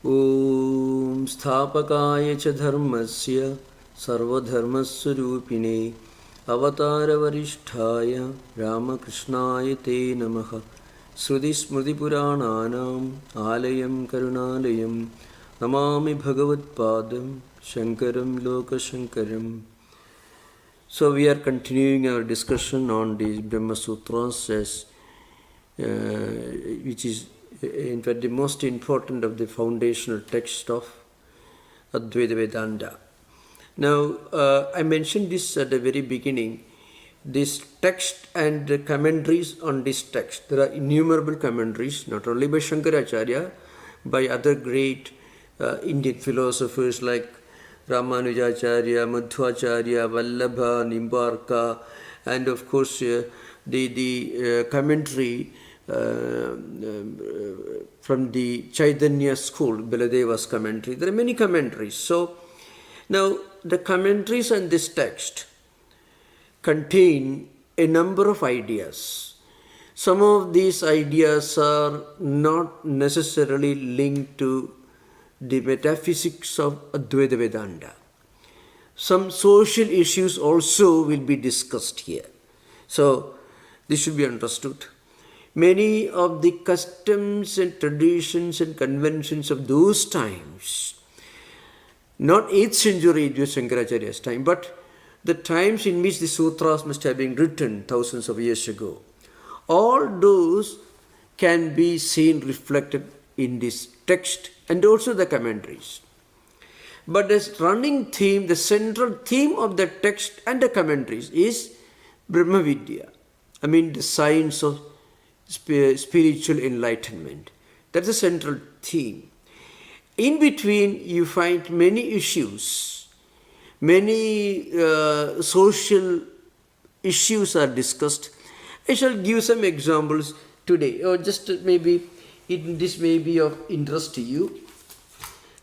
ॐ स्थापकाय च धर्मस्य सर्वधर्मस्वरूपिणे अवतारवरिष्ठाय रामकृष्णाय ते नमः। श्रुतिस्मृतिपुराणानाम् आलयं करुणालयं नमामि भगवत्पादं शङ्करं लोकशङ्करम्. So we are continuing our discussion on the Brahma Sutras, which is in fact the most important of the foundational text of Advaita Vedanta. Now I mentioned this at the very beginning, this text and the commentaries on this text. There are innumerable commentaries, not only by Shankaracharya, by other great Indian philosophers like Ramanujacharya, Madhvacharya, Vallabha, Nimbarka, and of course the commentary from the Chaitanya school, Baladeva's commentary. There are many commentaries. So now the commentaries on this text contain a number of ideas. Some of these ideas are not necessarily linked to the metaphysics of Advaita Vedanta. Some social issues also will be discussed here. So this should be understood. Many of the customs and traditions and conventions of those times, not 8th century Shankaracharya's time, but the times in which the sutras must have been written thousands of years ago, all those can be seen reflected in this text and also the commentaries. But the running theme, the central theme of the text and the commentaries is Brahma Vidya. I mean the science of spiritual enlightenment. That's the central theme. In between you find many issues, many social issues are discussed. I shall give some examples today, or just maybe this may be of interest to you.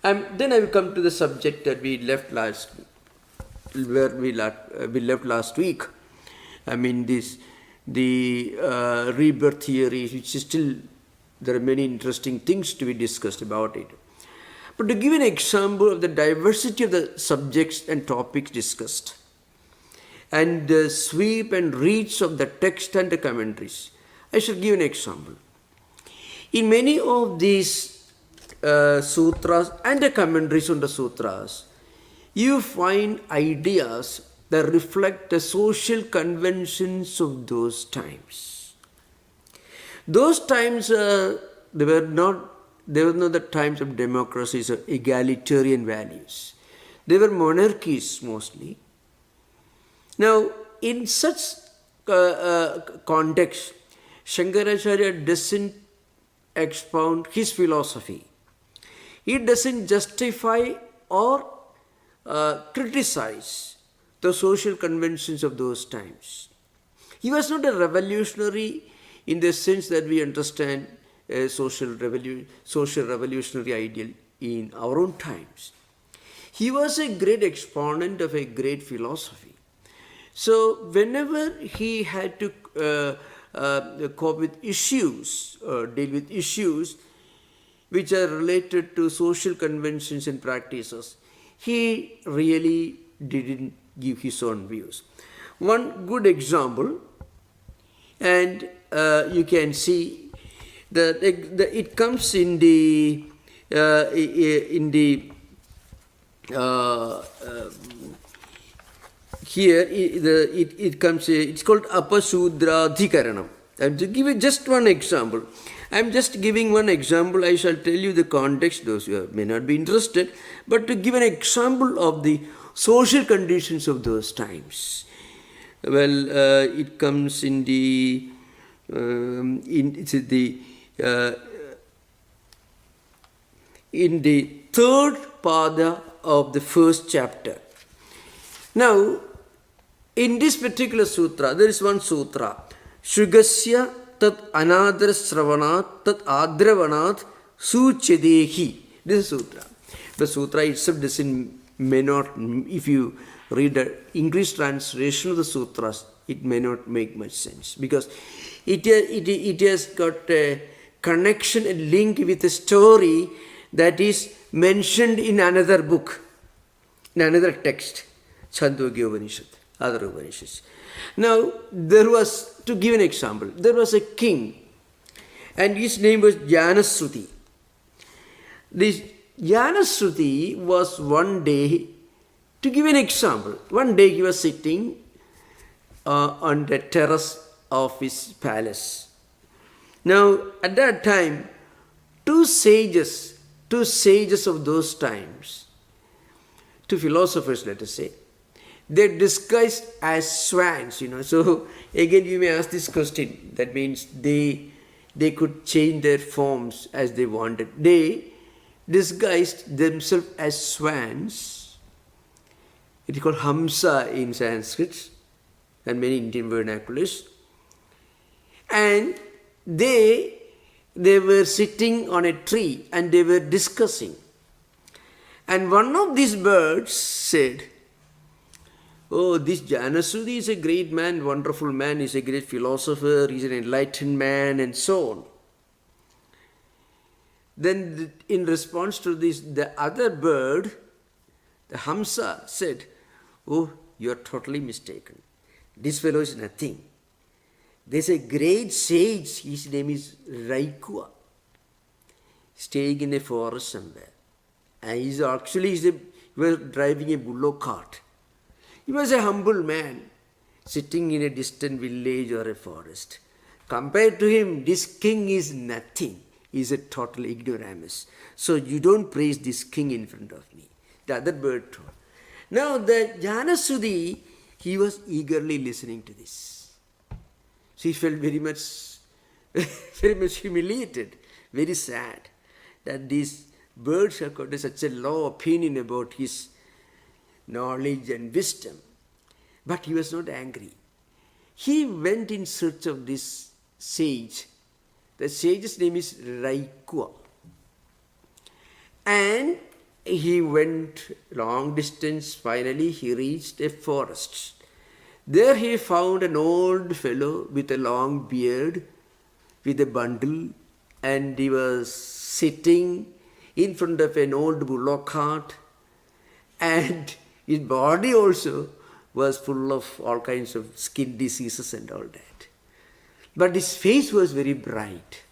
Then I will come to the subject that we left last week. I mean the rebirth theory, which is still, there are many interesting things to be discussed about it. But to give an example of the diversity of the subjects and topics discussed, and the sweep and reach of the text and the commentaries, I shall give an example. In many of these sutras and the commentaries on the sutras, you find ideas that reflect the social conventions of those times. Those times, they were not the times of democracies or egalitarian values. They were monarchies mostly. Now, in such context, Shankaracharya doesn't expound his philosophy. He doesn't justify or criticize the social conventions of those times. He was not a revolutionary in the sense that we understand a social revolutionary ideal in our own times. He was a great exponent of a great philosophy. So whenever he had to cope with issues, deal with issues which are related to social conventions and practices, he really didn't give his own views. One good example, and you can see that it comes in the here it comes. It's called Apasudradhikaranam. And to give you just one example, I'm just giving one example. I shall tell you the context. Those who may not be interested, but to give an example of the social conditions of those times. Well, it comes in the third pada of the first chapter. Now, in this particular sutra, there is one sutra, Shugasya tat anadra sravanat tat adravanat suchedehi. This is sutra. The sutra itself may not, if you read the English translation of the sutras, it may not make much sense, because it has got a connection and link with a story that is mentioned in another book, in another text, Chandogya Upanishad, other Upanishads. Now, there was, to give an example, there was a king, and his name was Janasruti. This Janasruti was one day, to give an example, one day he was sitting on the terrace of his palace. Now, at that time, two sages of those times, two philosophers, let us say, they disguised as swans, So, again, you may ask this question. That means they could change their forms as they wanted. They disguised themselves as swans. It is called Hamsa in Sanskrit and many Indian vernaculars. And they were sitting on a tree and they were discussing. And one of these birds said, "Oh, this Janasruti is a great man, wonderful man, he's a great philosopher, he's an enlightened man," and so on. Then in response to this, the other bird, the Hamsa, said, "Oh, you are totally mistaken. This fellow is nothing. There's a great sage, his name is Raikua, staying in a forest somewhere. And he was driving a bullock cart. He was a humble man, sitting in a distant village or a forest. Compared to him, this king is nothing. He is a total ignoramus. So you don't praise this king in front of me." The other bird told. Now the Janasruti, he was eagerly listening to this. So he felt very much humiliated, very sad that these birds have got such a low opinion about his knowledge and wisdom. But he was not angry. He went in search of this sage. The sage's name is Raikua. And he went long distance. Finally, he reached a forest. There he found an old fellow with a long beard, with a bundle, and he was sitting in front of an old bullock cart, and his body also was full of all kinds of skin diseases and all that. But his face was very bright.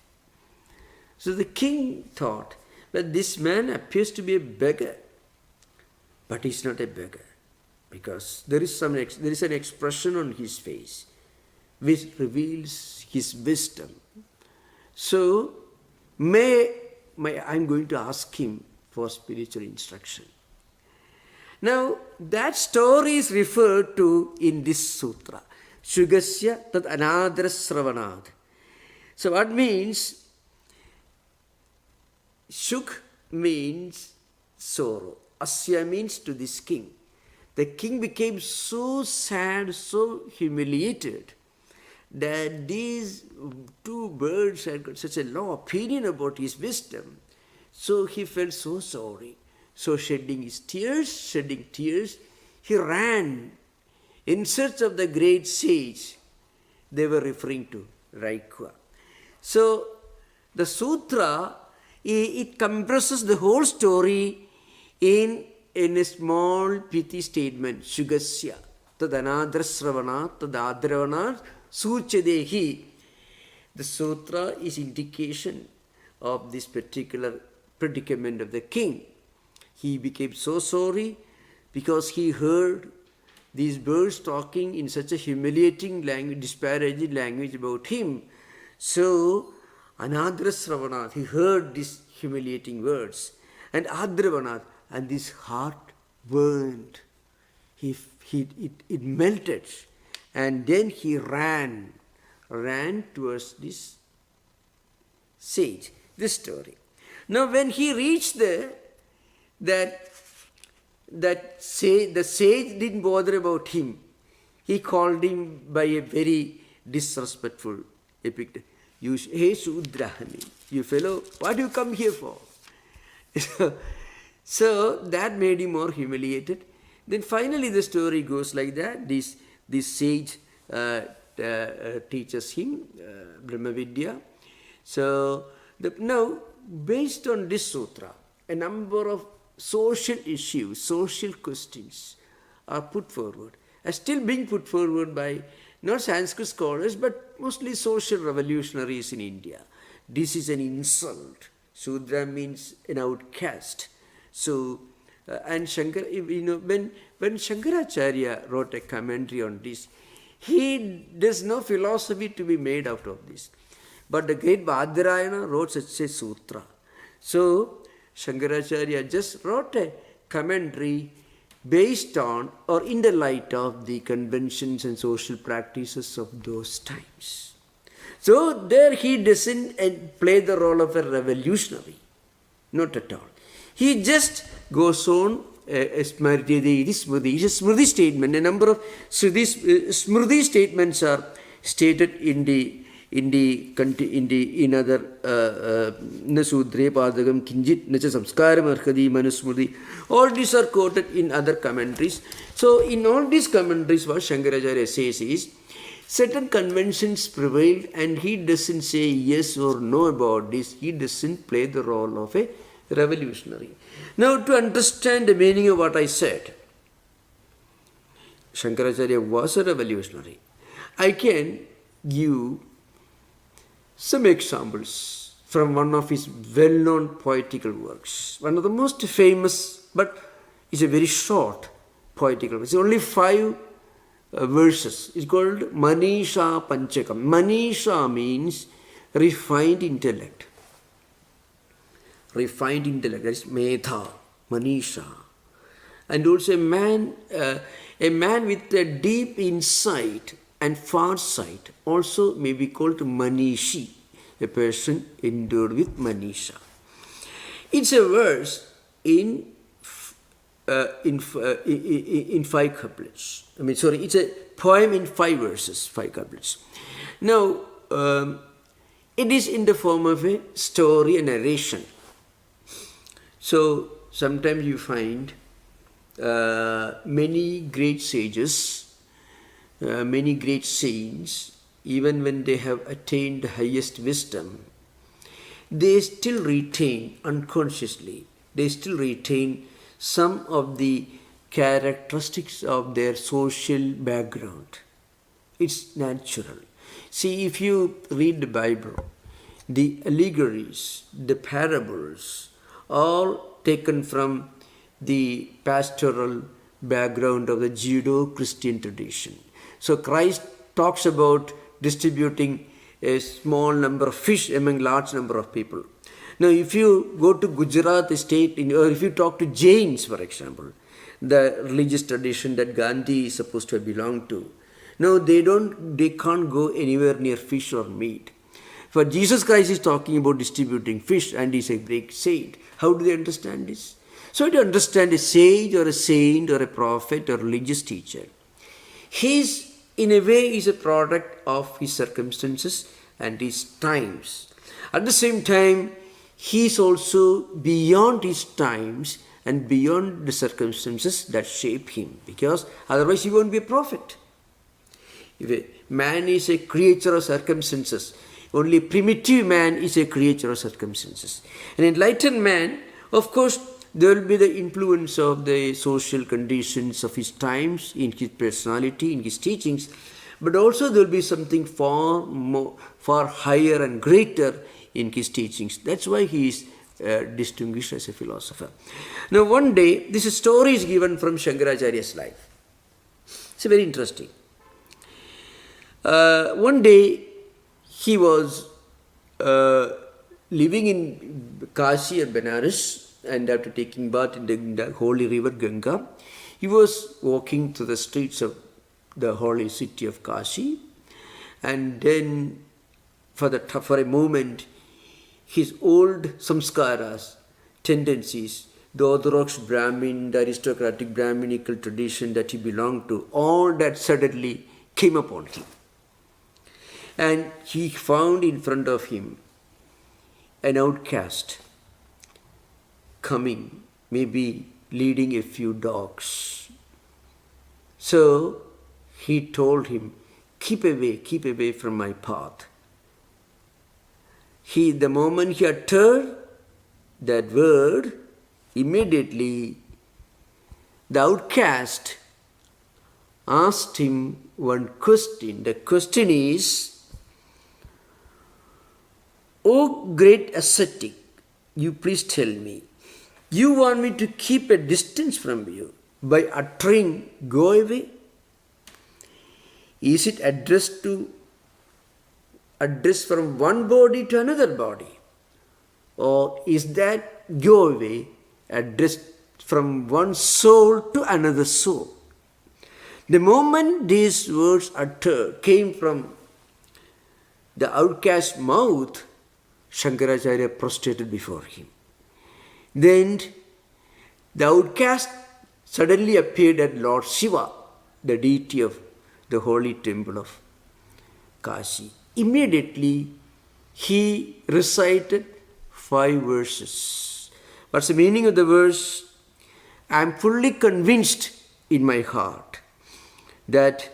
So the king thought that this man appears to be a beggar, but he's not a beggar, because there is an expression on his face which reveals his wisdom. So I'm going to ask him for spiritual instruction. Now, that story is referred to in this sutra. Shugasya tad anadrasravanad. So what means? Shuk means sorrow. Asya means to this king. The king became so sad, so humiliated, that these two birds had got such a low opinion about his wisdom. So he felt so sorry. So shedding tears, he ran in search of the great sage. They were referring to Raikua. So the sutra, it compresses the whole story in a small pithy statement. Shugasya tadanadrasravana tadadravana suchadehi. The sutra is indication of this particular predicament of the king. He became so sorry because he heard these birds talking in such a humiliating language, disparaging language about him. So, anadrasravanath, he heard these humiliating words. And adravanath, and his heart burned. It melted. And then he ran towards this sage, this story. Now, when he reached there, the sage didn't bother about him. He called him by a very disrespectful epithet. Hey Sudrahani, you fellow, what do you come here for? So that made him more humiliated. Then finally the story goes like that. This sage teaches him Brahma Vidya. So now, based on this sutra, a number of social issues, social questions are put forward, are still being put forward by not Sanskrit scholars, but mostly social revolutionaries in India. This is an insult. Shudra means an outcast. So, and Shankar, when Shankaracharya wrote a commentary on this, there's no philosophy to be made out of this. But the great Badarayana wrote such a sutra. So, Shankaracharya just wrote a commentary based on or in the light of the conventions and social practices of those times. So there he doesn't play the role of a revolutionary, not at all. He just goes on a Smriti statement. A number of Smriti statements are stated in other Nasudre Padagam Kinjit Nacha Samskaram Arhadi Manusmriti. All these are quoted in other commentaries. So in all these commentaries, what Shankaracharya says is, certain conventions prevailed and he doesn't say yes or no about this. He doesn't play the role of a revolutionary. Now to understand the meaning of what I said, Shankaracharya was a revolutionary. I can give some examples from one of his well-known poetical works. One of the most famous, but it's a very short poetical work. It's only 5 verses. It's called Manisha Panchakam. Manisha means refined intellect. Refined intellect, that is Medha, Manisha. And also a man with a deep insight and farsight also may be called Manishi, a person endowed with Manisha. It's a verse in 5 couplets. It's a poem in 5 verses, 5 couplets. Now, it is in the form of a story, a narration. So, sometimes you find many great sages, many great saints, even when they have attained the highest wisdom, they still retain unconsciously, they still retain some of the characteristics of their social background. It's natural. See, if you read the Bible, the allegories, the parables, all taken from the pastoral background of the Judeo-Christian tradition. So Christ talks about distributing a small number of fish among large number of people. Now if you go to Gujarat state, or if you talk to Jains, for example, the religious tradition that Gandhi is supposed to have belonged to, no, they can't go anywhere near fish or meat. For Jesus Christ is talking about distributing fish and he's a great saint. How do they understand this? So to understand a sage or a saint or a prophet or religious teacher, he's in a way is a product of his circumstances and his times. At the same time, he is also beyond his times and beyond the circumstances that shape him, because otherwise he won't be a prophet. If a man is a creature of circumstances, only primitive man is a creature of circumstances. An enlightened man, of course, there will be the influence of the social conditions of his times, in his personality, in his teachings, but also there will be something far higher and greater in his teachings. That's why he is distinguished as a philosopher. Now one day, this story is given from Shankaracharya's life. It's very interesting. One day, he was living in Kashi or Benares, and after taking bath in the holy river Ganga, he was walking through the streets of the holy city of Kashi, and then for a moment, his old samskaras, tendencies, the orthodox Brahmin, the aristocratic Brahminical tradition that he belonged to, all that suddenly came upon him. And he found in front of him an outcast coming, maybe leading a few dogs. So he told him, keep away from my path. The moment he uttered that word, immediately the outcast asked him one question. The question is, "O great ascetic, you please tell me, you want me to keep a distance from you by uttering, 'Go away'? Is it addressed from one body to another body? Or is that 'go away' addressed from one soul to another soul?" The moment these words uttered came from the outcast's mouth, Shankaracharya prostrated before him. Then the outcast suddenly appeared at Lord Shiva, the deity of the holy temple of Kashi. Immediately he recited 5 verses. What's the meaning of the verse? "I am fully convinced in my heart that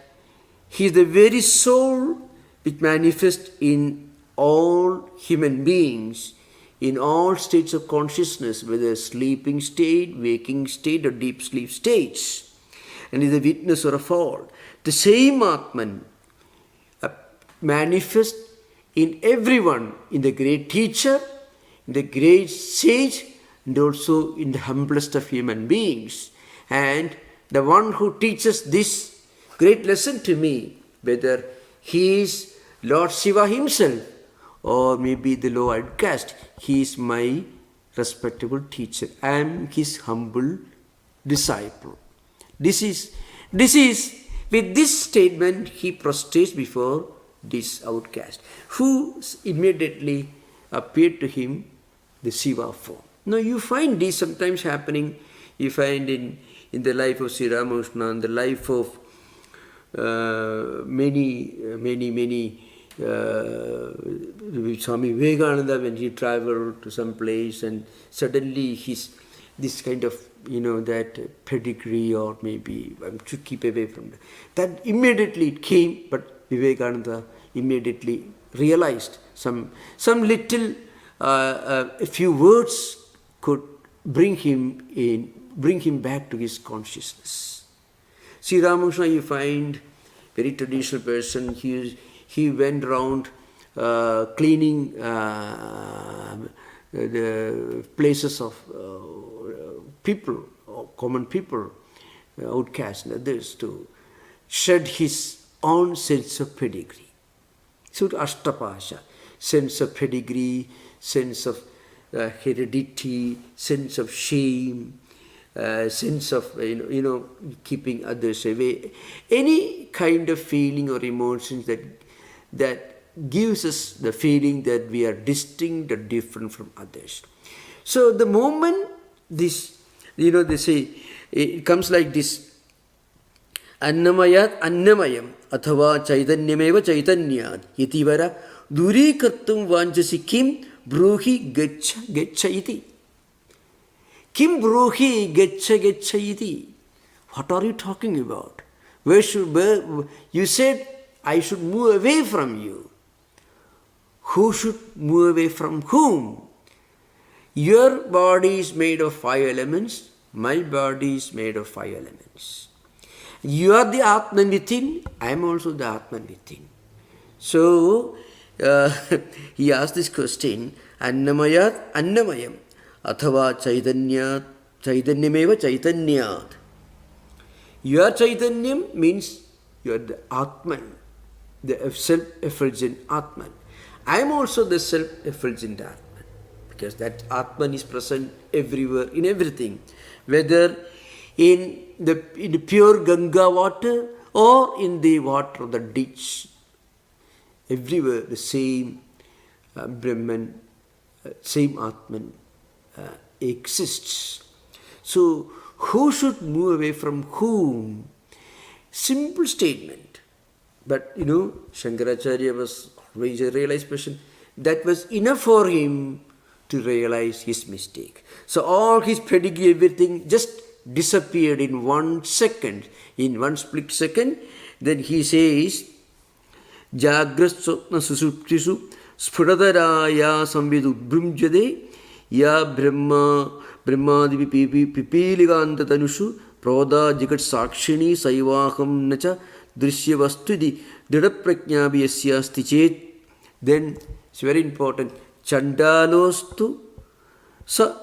he is the very soul which manifests in all human beings, in all states of consciousness, whether sleeping state, waking state, or deep sleep states, and is the witnesser of all. The same Atman manifests in everyone, in the great teacher, in the great sage, and also in the humblest of human beings. And the one who teaches this great lesson to me, whether he is Lord Shiva himself or maybe the low outcast, he is my respectable teacher. I am his humble disciple." This is with this statement he prostrates before this outcast, who immediately appeared to him the Shiva form. Now you find this sometimes happening. You find in the life of Sri Ramakrishna, in the life of many Swami Vivekananda, when he traveled to some place and suddenly this kind of, that pedigree, or maybe I should keep away from that immediately it came, but Vivekananda immediately realized some little, a few words could bring him back to his consciousness. Sri Ramakrishna, you find, very traditional person. He went around cleaning the places of people, common people, outcasts and others, to shed his own sense of pedigree. So Ashtapasha, sense of pedigree, sense of heredity, sense of shame, sense of keeping others away, any kind of feeling or emotions that gives us the feeling that we are distinct or different from others. So the moment this, they say, it comes like this: Annamayat annamayam athava chaitanyameva chaitanyat itivara durīkartum vanchasi kim bruhi gaccha iti. Kim bruhi gaccha iti. What are you talking about? Where you said I should move away from you. Who should move away from whom? Your body is made of 5 elements. My body is made of 5 elements. You are the Atman within. I am also the Atman within. So he asked this question: Annamayat annamayam athava chaitanyameva chaitanyat. Your chaitanyam means you are the Atman, the self-effulgent Atman. I am also the self-effulgent Atman, because that Atman is present everywhere, in everything, whether in the pure Ganga water or in the water of the ditch. Everywhere the same Brahman, same Atman exists. So who should move away from whom? Simple statement. But Shankaracharya was always a realized person. That was enough for him to realize his mistake. So all his pedigree, everything just disappeared in 1 second, in 1 split second. Then he says, Jagras Swapna Susuptisu Sphudadaraya Samvidu Brumjade Ya Brahmadivi Pipiliganta Tanushu Proda Jigat Sakshini Saivaham Nacha Drishyavastudi Didaprajnabi Yasya Stichet. Then it's very important. Chandalostu Sa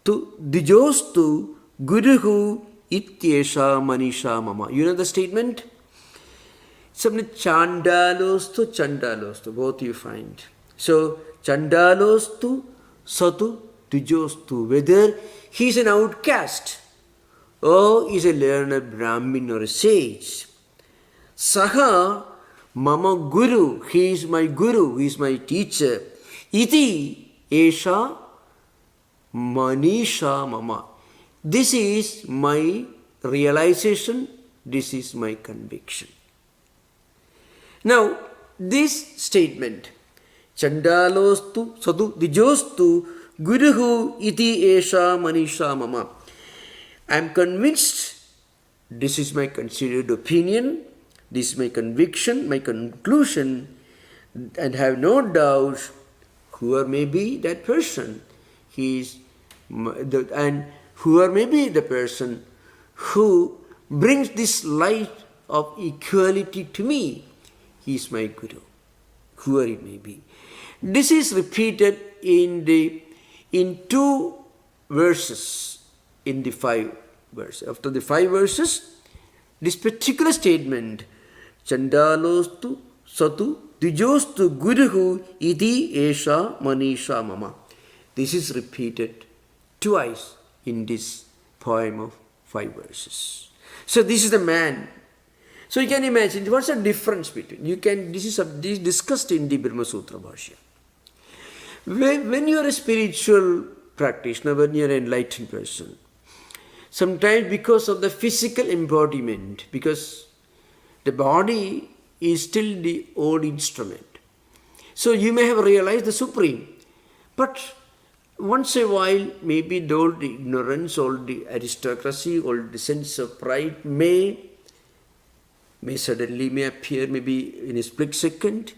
tu Dijostu Guruhu Ityesha Manisha Mama. You know the statement? Something Chandalostu, both you find. So, Chandalostu, Satu, Dijostu. Whether he is an outcast or is a learned Brahmin or a sage. Saha Mama Guru, he is my Guru, he is my teacher. Iti Esha Manisha Mama. This is my realization, this is my conviction. Now, this statement, Chandalostu Sadu Dijostu Guruhu Iti Esha Manisha Mama. I am convinced, this is my considered opinion, this is my conviction, my conclusion, and have no doubt whoever may be that person, and whoever may be the person who brings this light of equality to me, he is my Guru, whoever it may be. This is repeated in 2 verses in the 5 verses. After the 5 verses, this particular statement, Chandalostu Satu Dijostu Guruhu Iti Esha Manisha Mama. This is repeated twice in this poem of 5 verses. So this is the man. So you can imagine what's the difference between this is discussed in the Brahma Sutra Bhashya. When you are a spiritual practitioner, when you are an enlightened person, sometimes because of the physical embodiment, because the body is still the old instrument. So you may have realized the Supreme, but once a while, maybe all the ignorance, all the aristocracy, all the sense of pride may suddenly appear, maybe in a split second,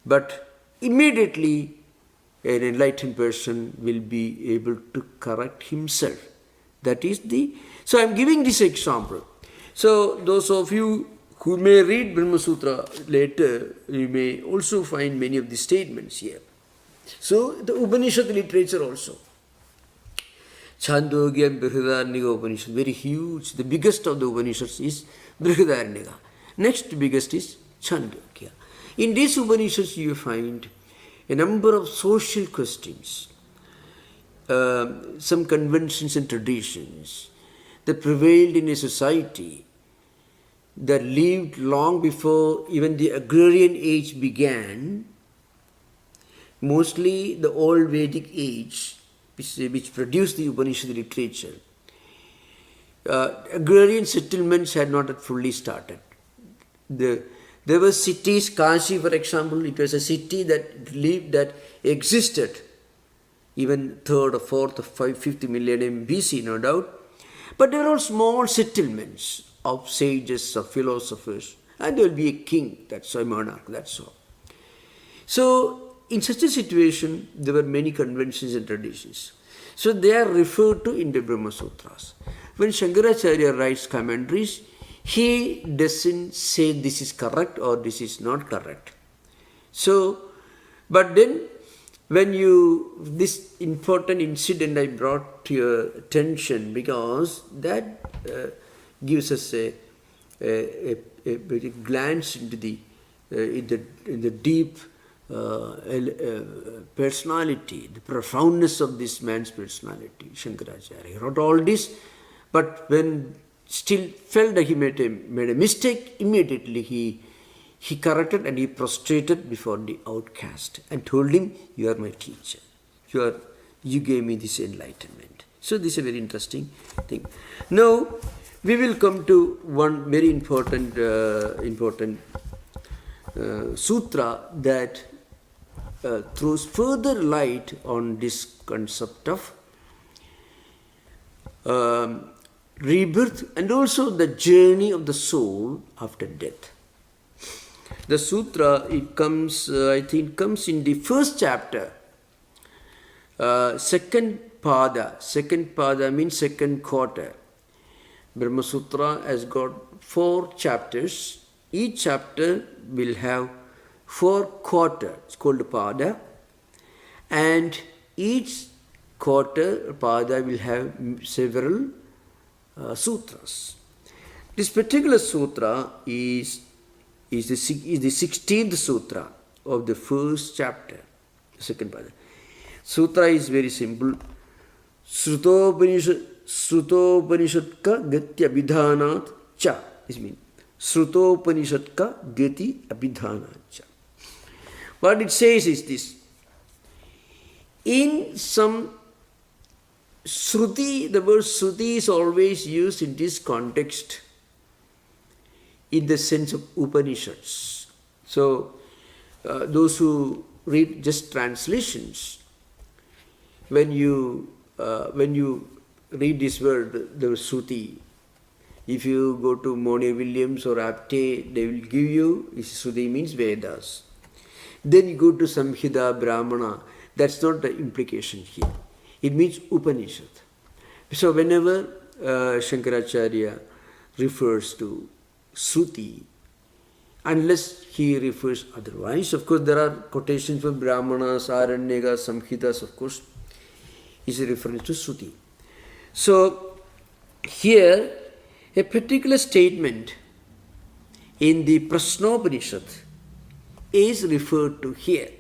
but immediately an enlightened person will be able to correct himself. That is so I am giving this example. So those of you who may read Brahma Sutra later, you may also find many of the statements here. So the Upanishad literature also. Chandogya and Brihadaranyaka Upanishad, very huge. The biggest of the Upanishads is Brihadaranyaka. Next biggest is Chandogya. In these Upanishads you find a number of social questions, some conventions and traditions that prevailed in a society that lived long before even the agrarian age began, mostly the old Vedic age, which produced the Upanishad literature. Agrarian settlements had not yet fully started. There were cities, Kashi for example, it was a city that existed even 3rd or 4th or 5th millennium BC, no doubt. But there were all small settlements of sages, of philosophers, and there will be a king, that's a monarch, that's all. So in such a situation, there were many conventions and traditions. So they are referred to in the Brahma Sutras. When Shankaracharya writes commentaries, he doesn't say this is correct or this is not correct. So, but then when this important incident I brought to your attention, because that gives us a glance into the deep personality, the profoundness of this man's personality, Shankaracharya. He wrote all this, but when still felt that he made a mistake, immediately he corrected and he prostrated before the outcast and told him, "You are my teacher. You gave me this enlightenment." So this is a very interesting thing. Now we will come to one very important sutra that throws further light on this concept of rebirth and also the journey of the soul after death. The sutra, it comes in the first chapter, second pada means second quarter. Brahma Sutra has got 4 chapters. Each chapter will have 4 quarters. It's called pada. And each quarter pada will have several sutras. This particular sutra is the 16th sutra of the first chapter, the second pada. Sutra is very simple. Srutopanishatka gati abhidhanat cha. This means Srutopanishatka gati abhidhanat cha. What it says is this. In some Shruti, the word Shruti is always used in this context in the sense of Upanishads. So, those who read just translations, when you read this word, the Shruti, if you go to Monier Williams or Apte, they will give you, Shruti means Vedas. Then you go to Samhita, Brahmana, that's not the implication here. It means Upanishad. So whenever Shankaracharya refers to Shruti, unless he refers otherwise, of course there are quotations from Brahmanas, Aranyakas, Samhitas, of course, is a reference to Shruti. So here, a particular statement in the Prasnopanishad is referred to here.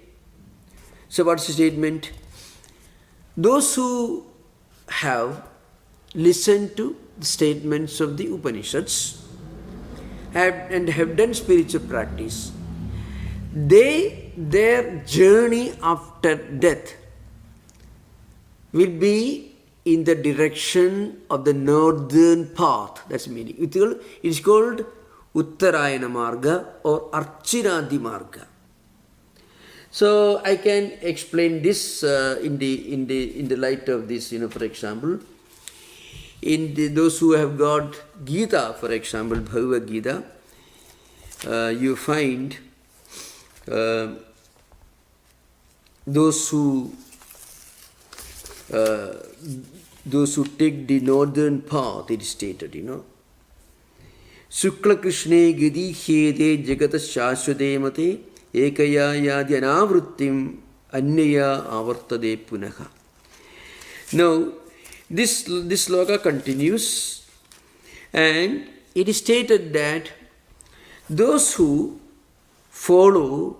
So what's the statement? Those who have listened to the statements of the Upanishads and have done spiritual practice, their journey after death will be in the direction of the northern path. That's the meaning. It is called Uttarayana Marga or Archinadi Marga. So I can explain this in the light of this. For example, those who have got Gita, for example, Bhagavad Gita, you find those who take the northern path, it is stated, Sukla Krishne Gidi Hede Jagata Shashwade Mate Ekaya Yadi Anavrittim Anyaya Avartade Punaha. Now, this sloka continues, and it is stated that those who follow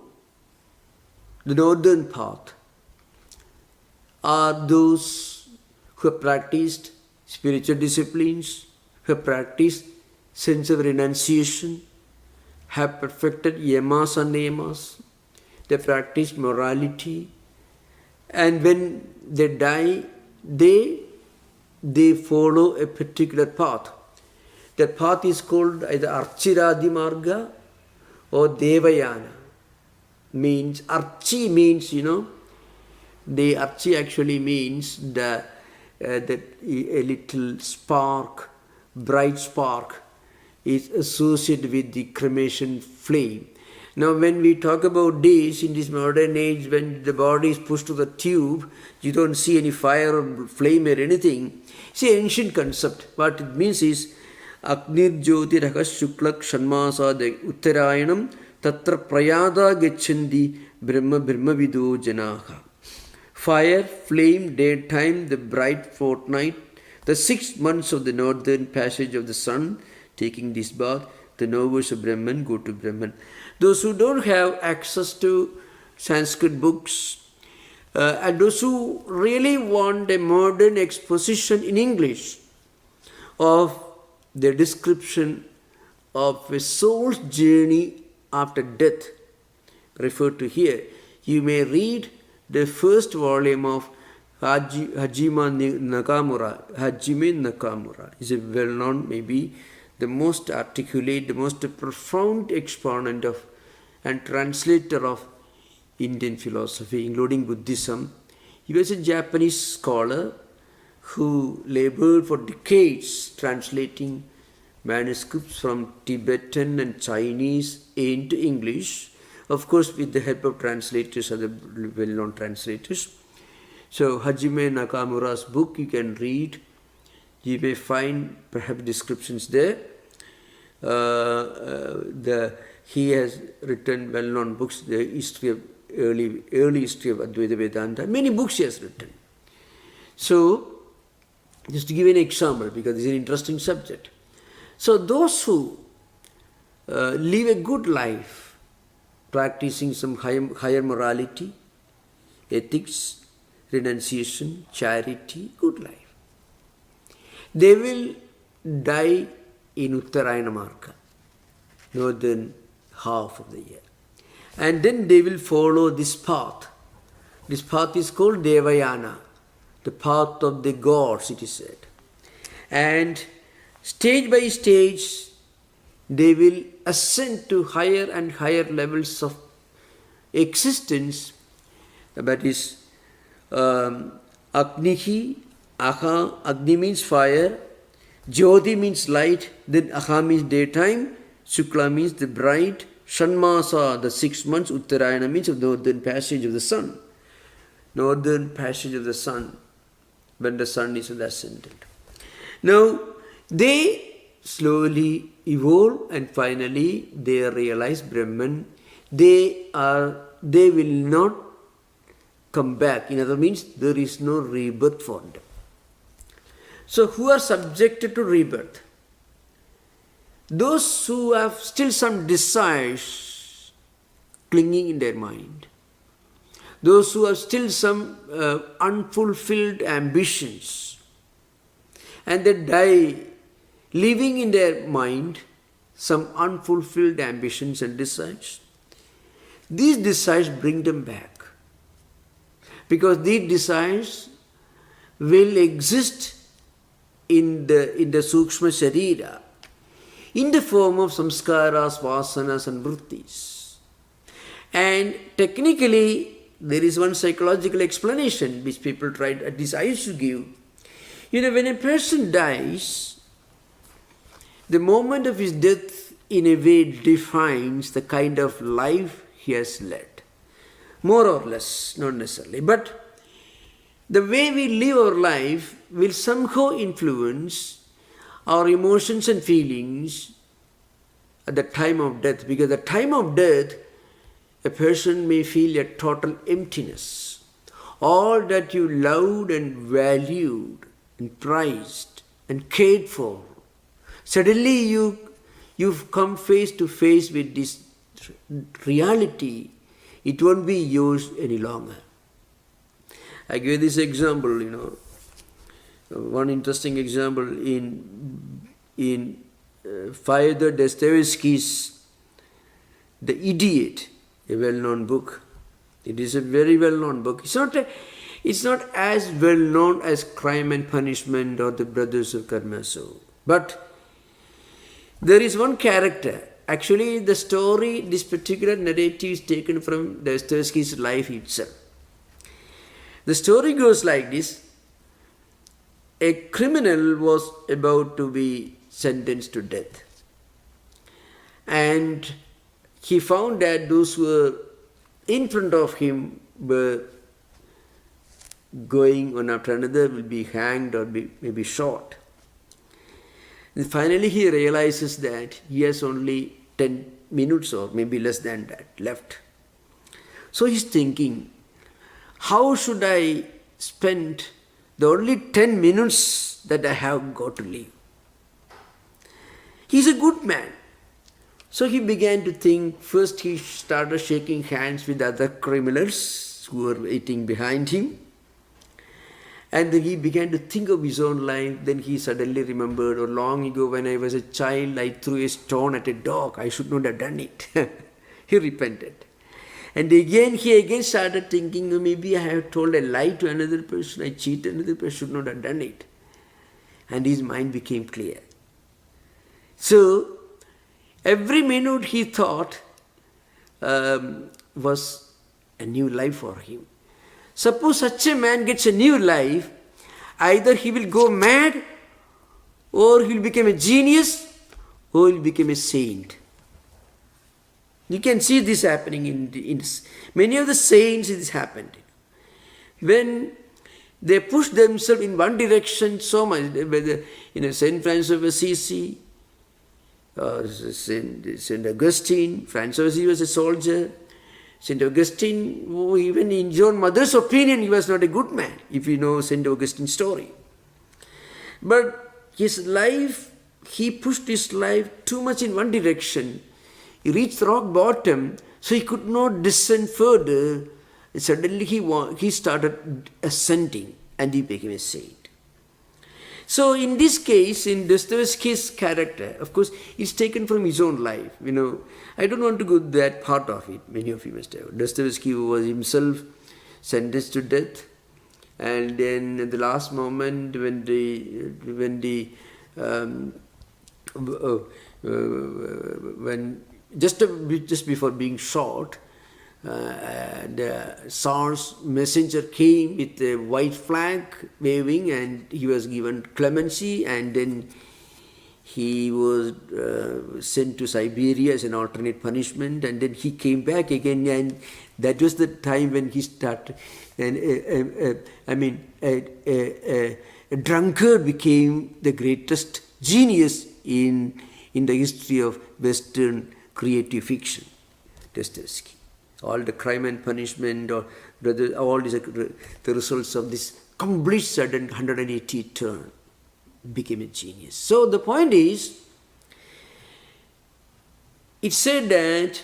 the northern path are those who have practiced spiritual disciplines, who have practiced sense of renunciation, have perfected yamas and niyamas, they practice morality, and when they die, they follow a particular path. That path is called either Archiradi Marga or Devayana. Means, Archi means, the Archi actually means that a little spark, bright spark, is associated with the cremation flame. Now when we talk about this, in this modern age, when the body is pushed to the tube, you don't see any fire or flame or anything. It's an ancient concept. What it means is, Agnir Jyoti Rakas Shuklak Shanmasa de Uttarayanam Tatra Prayada Gechandi Brahma Vidu Janaha. Fire, flame, daytime, the bright fortnight, the 6 months of the northern passage of the sun, taking this bath, the knowers of Brahman go to Brahman. Those who don't have access to Sanskrit books, and those who really want a modern exposition in English of the description of a soul's journey after death, referred to here, you may read the first volume of Hajime Nakamura is a well-known, maybe the most articulate, the most profound exponent of and translator of Indian philosophy, including Buddhism. He was a Japanese scholar who labored for decades translating manuscripts from Tibetan and Chinese into English, of course with the help of translators, other well-known translators. So Hajime Nakamura's book you can read. You may find perhaps descriptions there. He has written well-known books, the history of early history of Advaita Vedanta. Many books he has written. So, just to give an example, because this is an interesting subject. So, those who live a good life, practicing some higher morality, ethics, renunciation, charity, good life, they will die in Uttarayana Marga, northern half of the year. And then they will follow this path. This path is called Devayana, the path of the gods, it is said. And stage by stage, they will ascend to higher and higher levels of existence. That is, Agnihi, Aha, Agni means fire, Jyoti means light, then Aha means daytime, Shukla means the bright, Shanmasa, the 6 months, Uttarayana means the northern passage of the sun. Northern passage of the sun, when the sun is in the ascendant. Now, they slowly evolve and finally they realize Brahman. They will not come back. In other means, there is no rebirth for them. So, who are subjected to rebirth? Those who have still some desires clinging in their mind. Those who have still some unfulfilled ambitions. And they die leaving in their mind some unfulfilled ambitions and desires. These desires bring them back. Because these desires will exist in the Sukshma Sharira, in the form of samskaras, vasanas and vrittis. And technically, there is one psychological explanation which people tried, at least I used to give. When a person dies, the moment of his death in a way defines the kind of life he has led. More or less, not necessarily. But the way we live our life will somehow influence our emotions and feelings at the time of death. Because at the time of death, a person may feel a total emptiness. All that you loved and valued and prized and cared for, suddenly you've come face to face with this reality. It won't be yours any longer. I gave this example, one interesting example in Fyodor Dostoevsky's The Idiot, a well-known book. It is a very well-known book. It's not as well-known as Crime and Punishment or The Brothers of Karamazov. But there is one character. Actually, the story, this particular narrative is taken from Dostoevsky's life itself. The story goes like this. A criminal was about to be sentenced to death. And he found that those who were in front of him were going one after another, will be hanged or maybe shot. And finally he realizes that he has only 10 minutes or maybe less than that left. So he's thinking, how should I spend the only 10 minutes that I have got to live? He's a good man. So he began to think. First he started shaking hands with other criminals who were waiting behind him. And then he began to think of his own life. Then he suddenly remembered, long ago when I was a child, I threw a stone at a dog. I should not have done it. He repented. And he again started thinking, maybe I have told a lie to another person. I cheated another person. I should not have done it. And his mind became clear. So, every minute he thought was a new life for him. Suppose such a man gets a new life, either he will go mad, or he will become a genius, or he will become a saint. You can see this happening in many of the saints. It has happened. When They push themselves in one direction so much. Saint Francis of Assisi, Saint Augustine. Francis of Assisi was a soldier. Saint Augustine, even in his own mother's opinion, he was not a good man, if you know Saint Augustine's story. But his life, he pushed his life too much in one direction. He reached rock bottom, so he could not descend further. Suddenly he started ascending and he became a saint. So in this case, in Dostoevsky's character, of course, it's taken from his own life. I don't want to go to that part of it. Many of you must have. Dostoevsky was himself sentenced to death, and then at the last moment, just before being shot, the Tsar's messenger came with a white flag waving, and he was given clemency, and then he was sent to Siberia as an alternate punishment, and then he came back again, and that was the time when he started. And a drunkard became the greatest genius in the history of Western creative fiction, Dostoevsky. All the crime and punishment, or all these, the results of this complete sudden 180 turn, became a genius. So the point is, it said that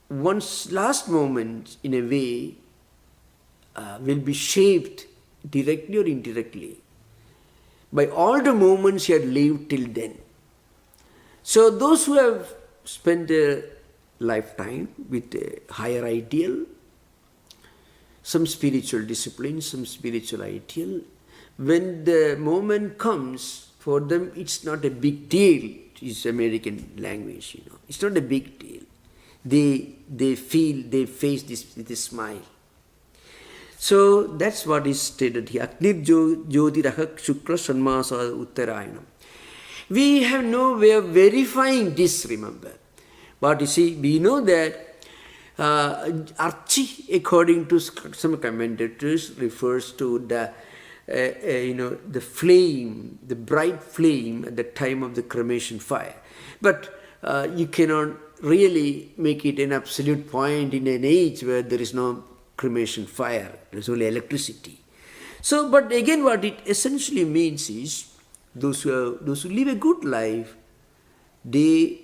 one's last moment, in a way, will be shaped directly or indirectly by all the moments he had lived till then. So those who have spent their lifetime with a higher ideal, some spiritual discipline, some spiritual ideal, when the moment comes, for them it's not a big deal. It's American language, It's not a big deal. They face this with a smile. So that's what is stated here. Agnir Jyotirahak Shukra Shanmasa Uttarayanam. We have no way of verifying this, remember. But you see, we know that Archi, according to some commentators, refers to the flame, the bright flame at the time of the cremation fire. But you cannot really make it an absolute point in an age where there is no cremation fire. There is only electricity. So, but again, what it essentially means is those who live a good life, they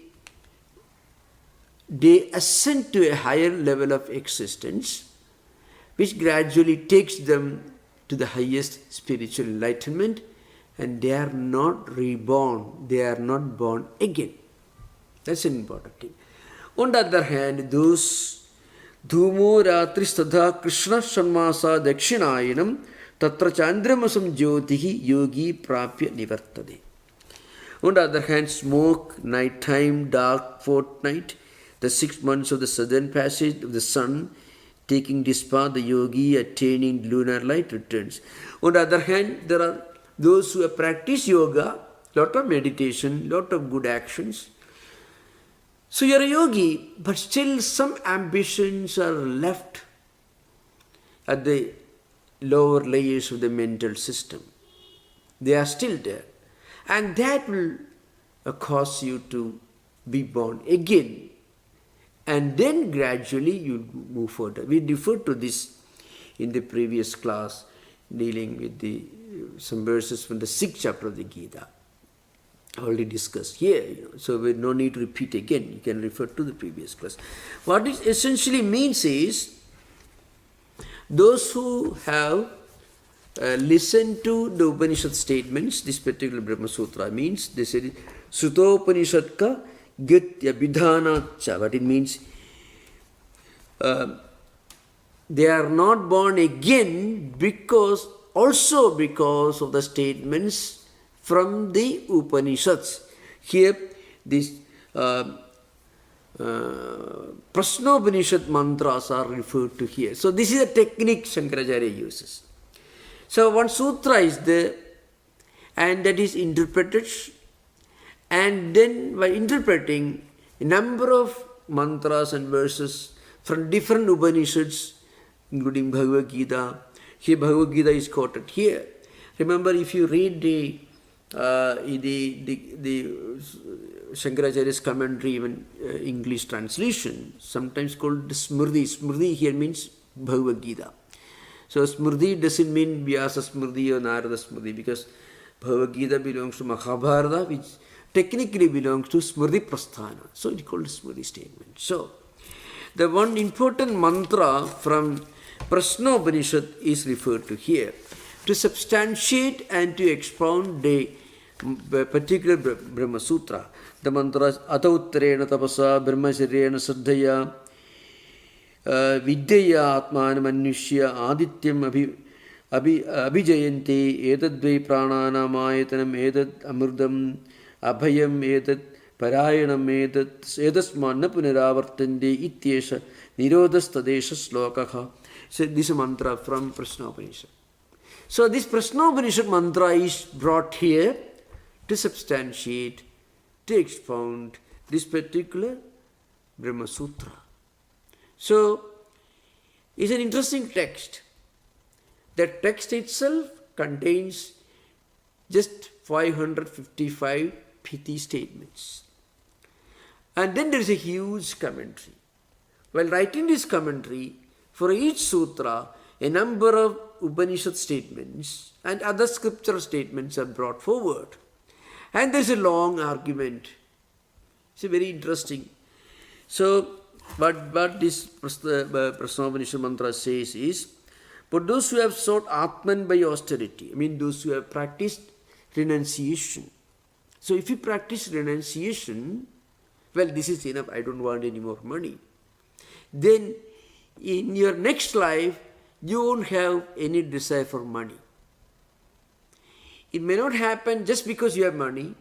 ascend to a higher level of existence, which gradually takes them to the highest spiritual enlightenment, and they are not reborn, they are not born again. That's an important thing. On the other hand, those Dhumo Ratri Krishna Shanmasa Dakshinayanam Tatra Chandramasam Jyotihi Yogi Prapya Nivartade. On the other hand, smoke, nighttime, dark fortnight, the 6 months of the southern passage of the sun, taking this path, the yogi attaining lunar light returns. On the other hand, there are those who have practiced yoga, lot of meditation, lot of good actions. So you are a yogi, but still some ambitions are left at the lower layers of the mental system. They are still there. And that will cause you to be born again. And then gradually you move further. We referred to this in the previous class, dealing with some verses from the 6th chapter of the Gita. Already discussed here, so we no need to repeat again. You can refer to the previous class. What it essentially means is, those who have listened to the Upanishad statements, this particular Brahma Sutra means, they said, Sutopanishad ka Gyatya Vidhanacha. What it means, they are not born again because of the statements from the Upanishads. Here, this Prasnopanishad mantras are referred to here. So this is a technique Shankaracharya uses. So one sutra is there, and that is interpreted, and then by interpreting a number of mantras and verses from different Upanishads, including Bhagavad Gita, Here Bhagavad Gita is quoted here. Remember, if you read the Shankaracharya's commentary, even English translation, sometimes called Smriti. Smriti here means Bhagavad Gita. So Smriti doesn't mean Vyasa Smriti or Narada Smriti, because Bhagavad Gita belongs to Mahabharata, which technically belongs to Smriti Prasthana. So it's called Smriti statement. So the one important mantra from Prashnopanishad is referred to here to substantiate and to expound the particular Brahma Sutra. The mantra is Atauttarena tapasa brahmacharyena saddhaya vidyaya atmanam anyushya adityam abhijayante etadvai prananam ayatanam etad amurdam abhayam etad parayanam edasmanna punaravartante ityesha nirodhastadesha slokaha. So this is a mantra from Prashnopanishad. So this Prashnopanishad mantra is brought here to substantiate, to expound this particular Brahma Sutra. So it's an interesting text. That text itself contains just 555 pithy statements. And then there is a huge commentary. While writing this commentary, for each sutra, a number of Upanishad statements and other scriptural statements are brought forward. And there is a long argument. It's very interesting. So, what this Prashnopanishad mantra says is, for those who have sought Atman by austerity, I mean those who have practiced renunciation. So if you practice renunciation, well, this is enough, I don't want any more money. Then in your next life, you won't have any desire for money. It may not happen just because you have money.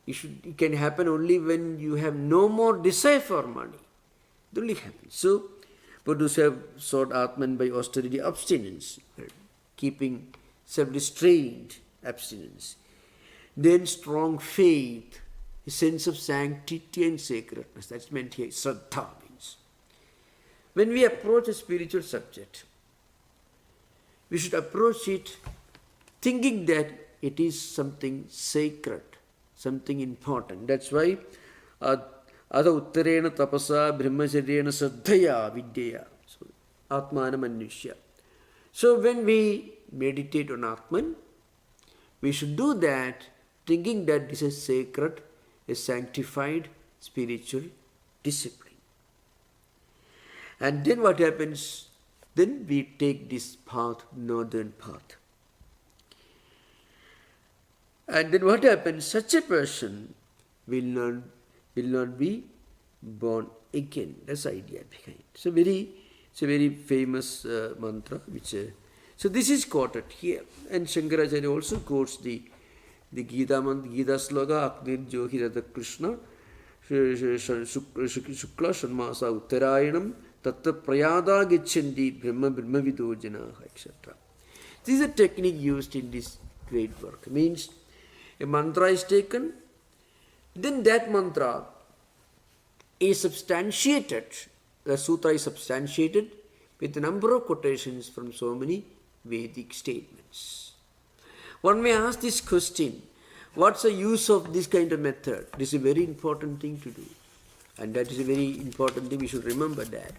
It can happen only when you have no more desire for money. It only happens. So, for those who have sought Atman by austerity, abstinence, keeping self-restraint, abstinence. Then strong faith, a sense of sanctity and sacredness. That's meant here, Shraddha means. When we approach a spiritual subject, we should approach it thinking that it is something sacred, something important. That's why Ada uttarena tapasa brahmacharyena saddhaya vidyaya. So, atmanam anyushya. So when we meditate on Atman, we should do that thinking that this is sacred, a sanctified spiritual discipline. And then what happens? Then we take this path, northern path. And then what happens? Such a person will not be born again. That's the idea behind. It's a very famous mantra. So this is quoted here. And Shankaracharya also quotes the Gita mantra, Gita sloka, Agnir Johirada Krishna, Shukla Shanmasa Uttarayanam, Tatta Prayada Gicchandi, Brahma Vido Janaha, etc. This is a technique used in this great work. It means a mantra is taken, then that mantra is substantiated, the sutra is substantiated with a number of quotations from so many Vedic statements. One may ask this question, what's the use of this kind of method? This is a very important thing to do. And that is a very important thing, we should remember that.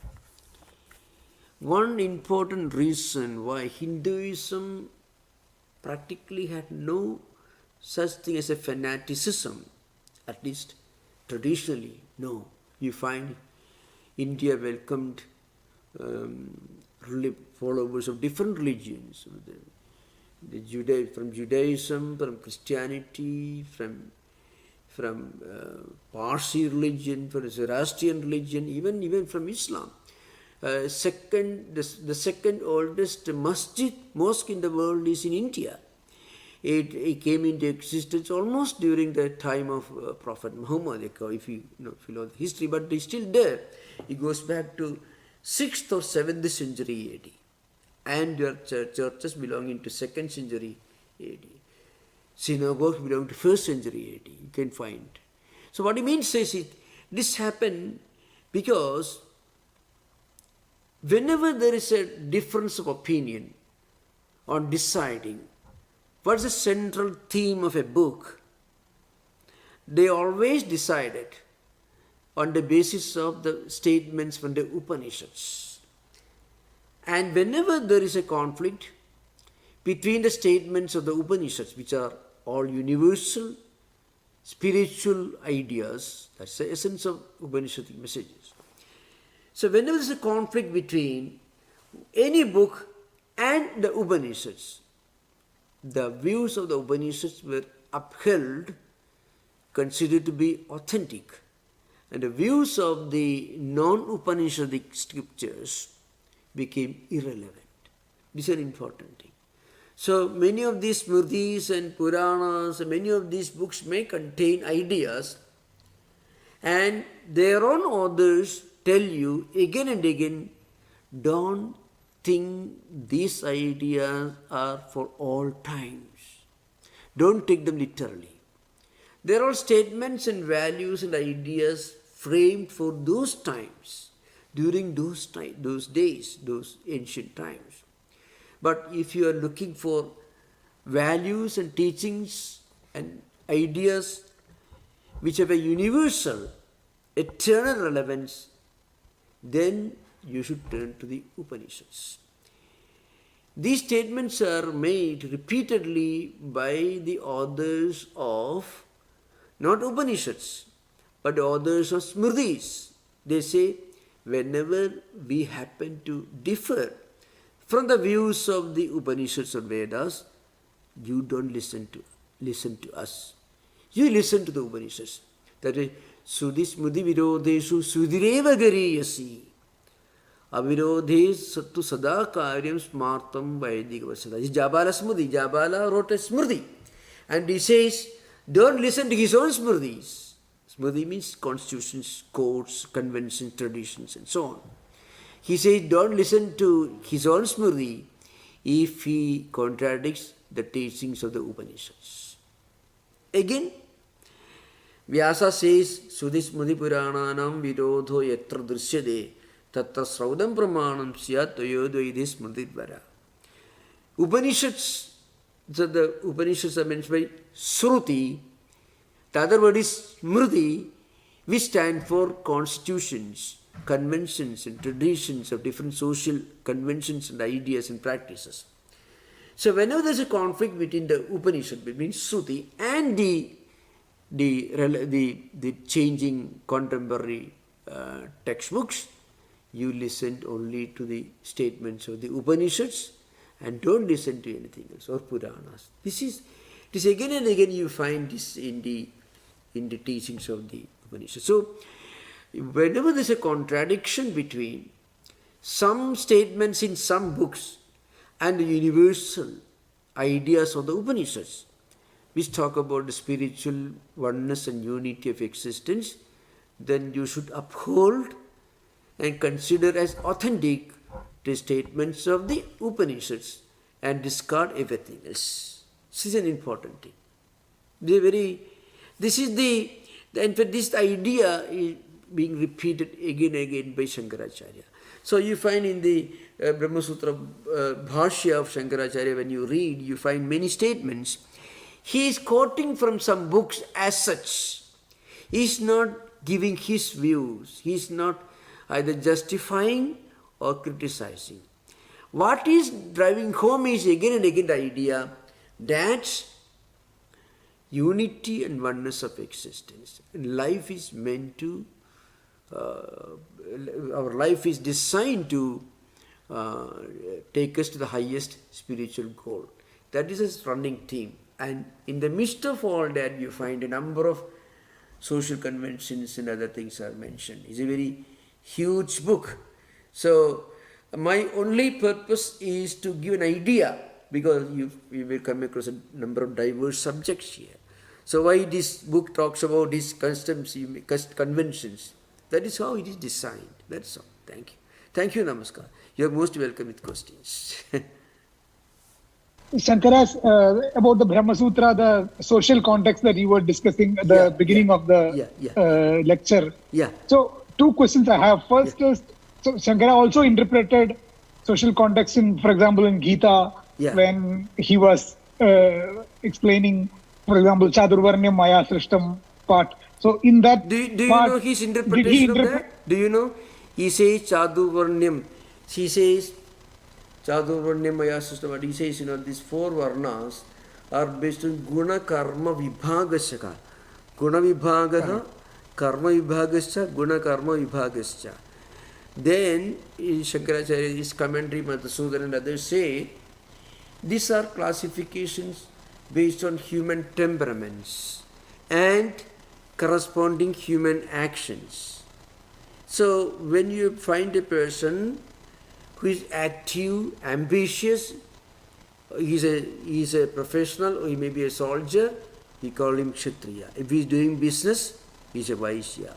One important reason why Hinduism practically had no such thing as a fanaticism, at least traditionally, no. You find India welcomed followers of different religions, from Judaism, from Christianity, from Parsi religion, from Zoroastrian religion, even from Islam. The second oldest mosque in the world is in India. It came into existence almost during the time of Prophet Muhammad, if you know the history, but it's still there. It goes back to 6th or 7th century AD. And your churches belonging to 2nd century AD. Synagogues belong to 1st century AD. You can find. So what he means is this happened because whenever there is a difference of opinion on deciding what's the central theme of a book, they always decided on the basis of the statements from the Upanishads. And whenever there is a conflict between the statements of the Upanishads, which are all universal spiritual ideas, that's the essence of Upanishadic messages. So whenever there is a conflict between any book and the Upanishads, the views of the Upanishads were upheld, considered to be authentic, and the views of the non-Upanishadic scriptures became irrelevant. This is an important thing. So many of these Smritis and Puranas, many of these books may contain ideas, and their own authors tell you again and again, don't think these ideas are for all times. Don't take them literally. They are all statements and values and ideas framed for those times, during those days, those ancient times. But if you are looking for values and teachings and ideas which have a universal, eternal relevance, then you should turn to the Upanishads. These statements are made repeatedly by the authors of not Upanishads, but the authors of Smritis. They say, whenever we happen to differ from the views of the Upanishads or Vedas, you don't listen to us. You listen to the Upanishads. That is, Sudhi Smriti Virodeshu Sudhireva Gariyasi. Avirodhe Sattu Sada Karyam Smartam Vaidika Vasada. This is Jabala Smriti. Jabala wrote a Smriti. And he says, don't listen to his own Smritis. Smriti means constitutions, codes, conventions, traditions, and so on. He says, don't listen to his own Smriti if he contradicts the teachings of the Upanishads. Again, Vyasa says, Sudhi Smriti Purananam Virodho Yatra Drishyade Tatra Sraudam Pramanam Syat Toyodvaidhi Smriti Dvara. Upanishads, so the Upanishads are mentioned by Shruti. The other word is Smriti, which stand for constitutions, conventions and traditions of different social conventions and ideas and practices. So whenever there is a conflict between the Upanishad, between Shruti and the changing contemporary textbooks, you listen only to the statements of the Upanishads and don't listen to anything else, or Puranas. This is again and again you find this in the teachings of the Upanishads. So whenever there is a contradiction between some statements in some books and the universal ideas of the Upanishads, which talk about the spiritual oneness and unity of existence, then you should uphold and consider as authentic the statements of the Upanishads and discard everything else. This is an important thing. This idea is being repeated again and again by Shankaracharya. So you find in the Brahma Sutra Bhashya of Shankaracharya, when you read, you find many statements. He is quoting from some books as such. He is not giving his views. He is not either justifying or criticizing. What is driving home is again and again the idea that unity and oneness of existence. And life is meant to, our life is designed to take us to the highest spiritual goal. That is a running theme. And in the midst of all that, you find a number of social conventions and other things are mentioned. It's a very huge book. So my only purpose is to give an idea, because you will come across a number of diverse subjects here. So why this book talks about these customs, conventions. That is how it is designed. That's all. Thank you. Thank you, Namaskar. You are most welcome with questions. Shankaras, about the Brahma Sutra, the social context that you were discussing at the beginning of the lecture. Yeah. So, two questions I have. First is, So Shankara also interpreted social context in, for example, in Gita, Yeah. when he was explaining, for example, Chadurvarnyam Maya Srishtam part. So in that Do you part, know his did he interpretation of interpret? that? Do you know? He says Chaduvarnyam. He says Chaduvarnyam Maya system. But he says, these four varnas are based on Guna Karma Vibhagasya. Guna Vibhagaha, Karma Vibhagasya, Guna Karma Vibhagasya. Then Shankaracharya, his commentary, Madhusudana and others say, these are classifications based on human temperaments and corresponding human actions. So when you find a person who is active, ambitious, he's a professional, or he may be a soldier, we call him Kshatriya. If he is doing business, he's a Vaishya.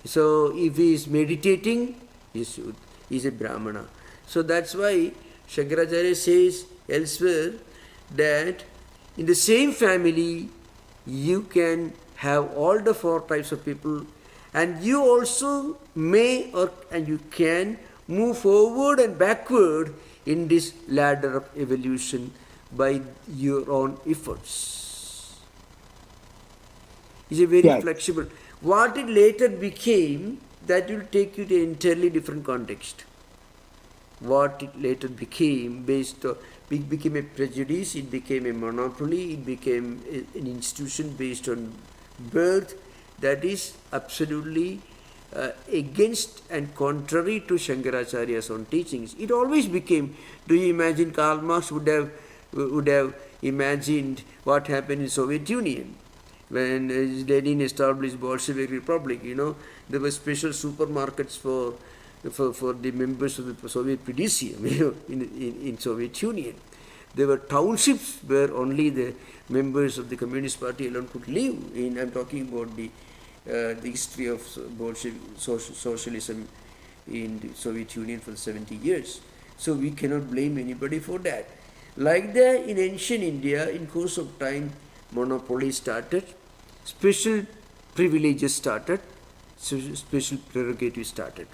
So if he is meditating, he's a Brahmana. So that's why Shankaracharya says elsewhere that in the same family you can have all the four types of people, and you also may and you can move forward and backward in this ladder of evolution by your own efforts. It's a very flexible. What it later became, that will take you to an entirely different context. What it later became it became a prejudice, it became a monopoly, it became an institution based on birth, that is absolutely against and contrary to Shankaracharya's own teachings. It always became. Do you imagine Karl Marx would have imagined what happened in Soviet Union when Lenin established Bolshevik Republic? There were special supermarkets for the members of the Soviet Presidium, in Soviet Union. There were townships where only the members of the Communist Party alone could live. I'm talking about the history of Bolshevik socialism in the Soviet Union for 70 years. So we cannot blame anybody for that. Like that, in ancient India, in course of time, monopoly started, special privileges started, special prerogatives started.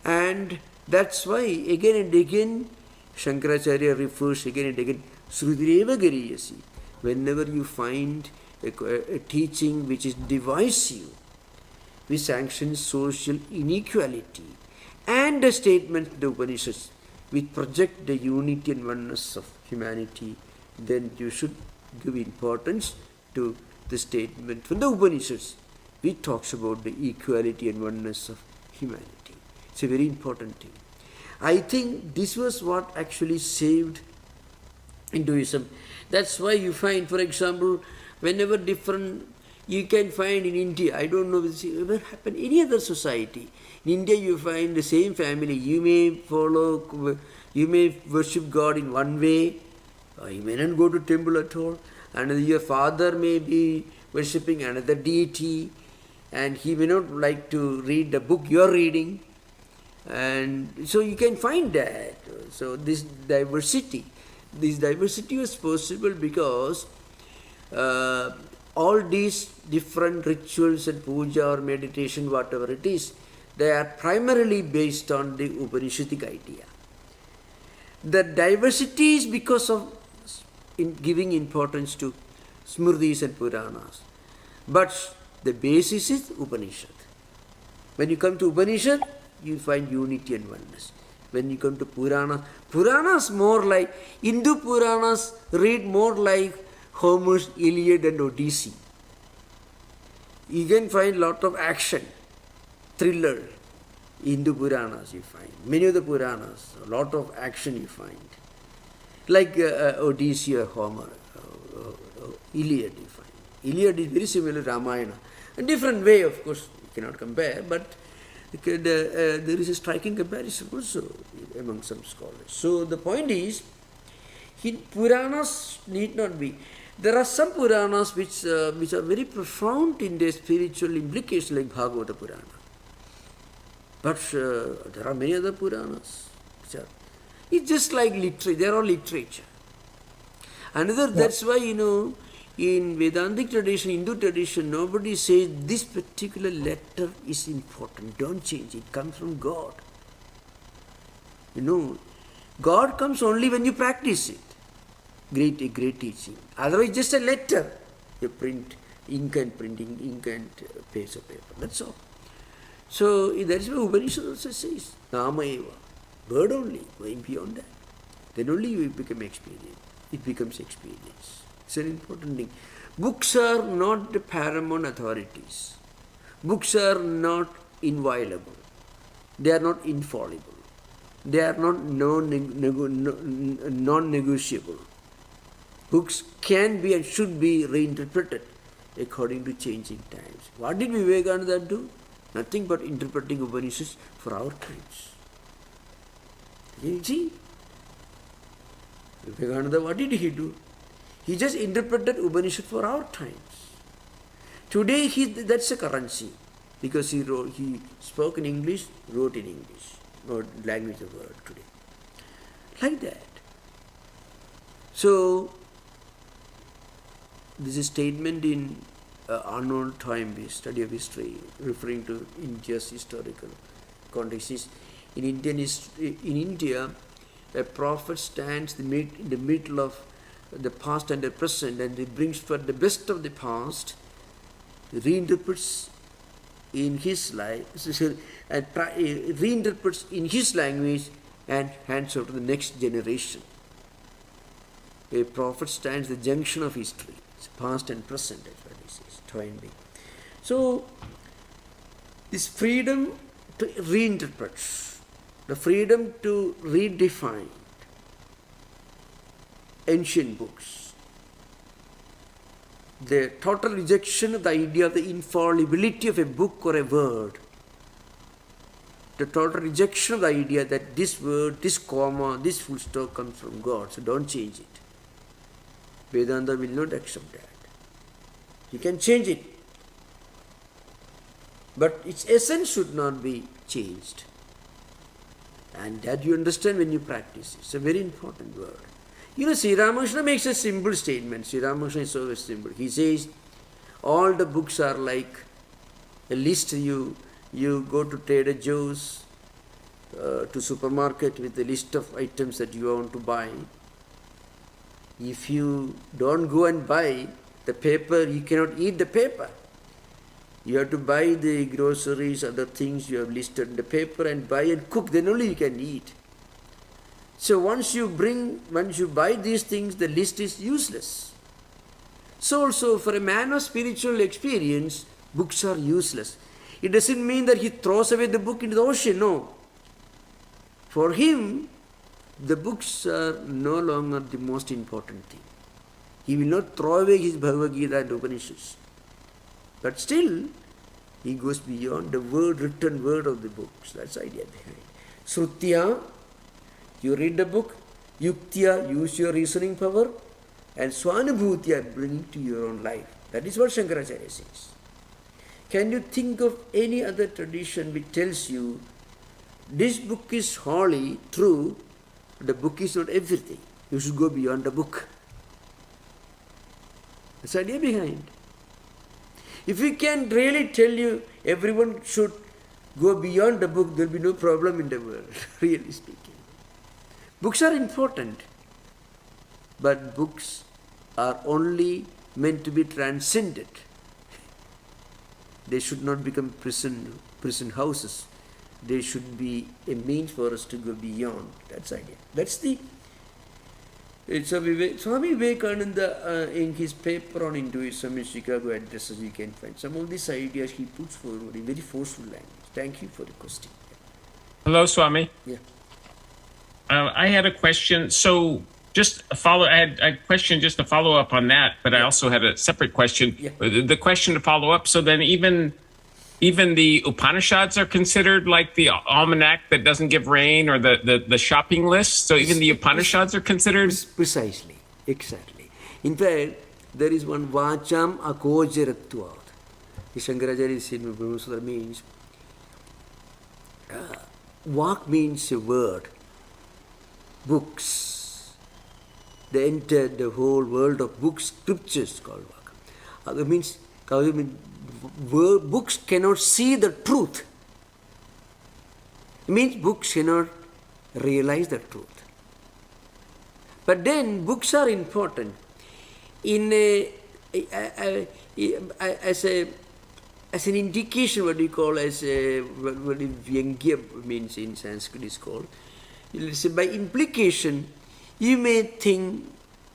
And that's why again and again Shankaracharya refers again and again Srudireva Gariyasi. Whenever you find a teaching which is divisive, which sanctions social inequality, and a statement in the Upanishads which project the unity and oneness of humanity, then you should give importance to the statement from the Upanishads which talks about the equality and oneness of humanity. It's a very important thing. I think this was what actually saved Hinduism. That's why you find, for example, whenever different, you can find in India, I don't know if this ever happened in any other society. In India you find the same family, you may worship God in one way, or you may not go to temple at all, and your father may be worshipping another deity, and he may not like to read the book you are reading. And so you can find that. So this diversity was possible because all these different rituals and puja or meditation, whatever it is, they are primarily based on the Upanishadic idea. The diversity is because of giving importance to Smritis and Puranas. But the basis is Upanishad. When you come to Upanishad, you find unity and oneness. When you come to Puranas more like, Hindu Puranas read more like Homer's Iliad and Odyssey. You can find lot of action, thriller. Hindu Puranas you find. Many of the Puranas, a lot of action you find. Like Odyssey or Homer, Iliad you find. Iliad is very similar to Ramayana. A different way, of course, you cannot compare, but there is a striking comparison also among some scholars. So the point is, Puranas need not be. There are some Puranas which are very profound in their spiritual implication, like Bhagavata Purana. But there are many other Puranas which are, it's just like literature, they are all literature. Another, that's why, in Vedantic tradition, Hindu tradition, nobody says this particular letter is important. Don't change it. It comes from God. You know, God comes only when you practice it. Great teaching. Otherwise, just a letter. You print ink and printing ink and piece of paper. That's all. So that is what Upanishad also says. Nama eva. Word only. Going beyond that. Then only you become experience. It becomes experience. It's an important thing. Books are not the paramount authorities. Books are not inviolable. They are not infallible. They are not non-negotiable. Books can be and should be reinterpreted according to changing times. What did Vivekananda do? Nothing but interpreting Upanishads for our times. You see? Vivekananda, what did he do? He just interpreted Upanishad for our times. Today, that's a currency. Because he spoke in English, wrote in English, or language of the world today. Like that. So, this is a statement in unknown time, study of history, referring to India's historical context. In India, a prophet stands in the middle of the past and the present, and he brings for the best of the past, reinterprets in his life, and reinterprets in his language and hands over to the next generation. A prophet stands at the junction of history. It's past and present, that's what he says, twined. So, this freedom to reinterpret, the freedom to redefine ancient books, the total rejection of the idea of the infallibility of a book or a word, the total rejection of the idea that this word, this comma, this full stop comes from God, so don't change it. Vedanta will not accept that. You can change it, but its essence should not be changed. And that you understand when you practice. It's a very important word. You know, Sri Ramakrishna makes a simple statement. Sri Ramakrishna is so simple. He says, all the books are like a list. You go to Trader Joe's, to supermarket with a list of items that you want to buy. If you don't go and buy the paper, you cannot eat the paper. You have to buy the groceries, other things you have listed in the paper, and buy and cook, then only you can eat. So once you buy these things, the list is useless. So also for a man of spiritual experience, books are useless. It doesn't mean that he throws away the book into the ocean, no. For him, the books are no longer the most important thing. He will not throw away his Bhagavad Gita and Upanishads. But still, he goes beyond the written word of the books. That's the idea behind. Srutya, you read the book. Yuktya, use your reasoning power. And Swanubhutya, bring it to your own life. That is what Shankaracharya says. Can you think of any other tradition which tells you this book is holy, true, but the book is not everything. You should go beyond the book. That's the idea behind. If we can really tell you everyone should go beyond the book, there will be no problem in the world, really speaking. Books are important, but books are only meant to be transcended. They should not become prison houses. They should be a means for us to go beyond. That's the idea. That's the... Swami Vivekananda, in his paper on Hinduism in Chicago addresses, you can find some of these ideas he puts forward in very forceful language. Thank you for the question. Hello, Swami. Yeah. I had a question. So I had a question just to follow up on that, but I also had a separate question. Yeah. The question to follow up. So then even the Upanishads are considered like the almanac that doesn't give rain, or the shopping list. So even the Upanishads are considered? Precisely. Exactly. In fact, there is one vacham akojaratvat. The Shankaracharya said in Brahma Sutra means, vak means a word. Books. They entered the whole world of books, scriptures called vak. That means books cannot see the truth. It means books cannot realize the truth. But then books are important in as an indication, what you call as what Vyangyam means in Sanskrit is called. By implication, you may think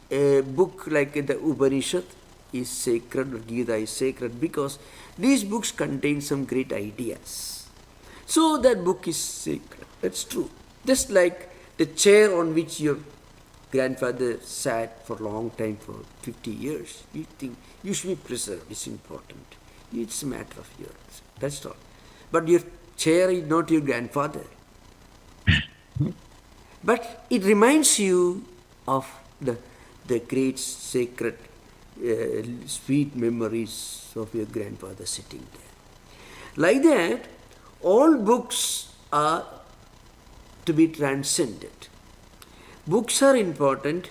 a book like the Upanishad is sacred or Gita is sacred because these books contain some great ideas. So that book is sacred. That's true. Just like the chair on which your grandfather sat for a long time, for 50 years, you think you should be preserved. It's important. It's a matter of yours. That's all. But your chair is not your grandfather. But it reminds you of the great sacred, sweet memories of your grandfather sitting there. Like that, all books are to be transcended. Books are important,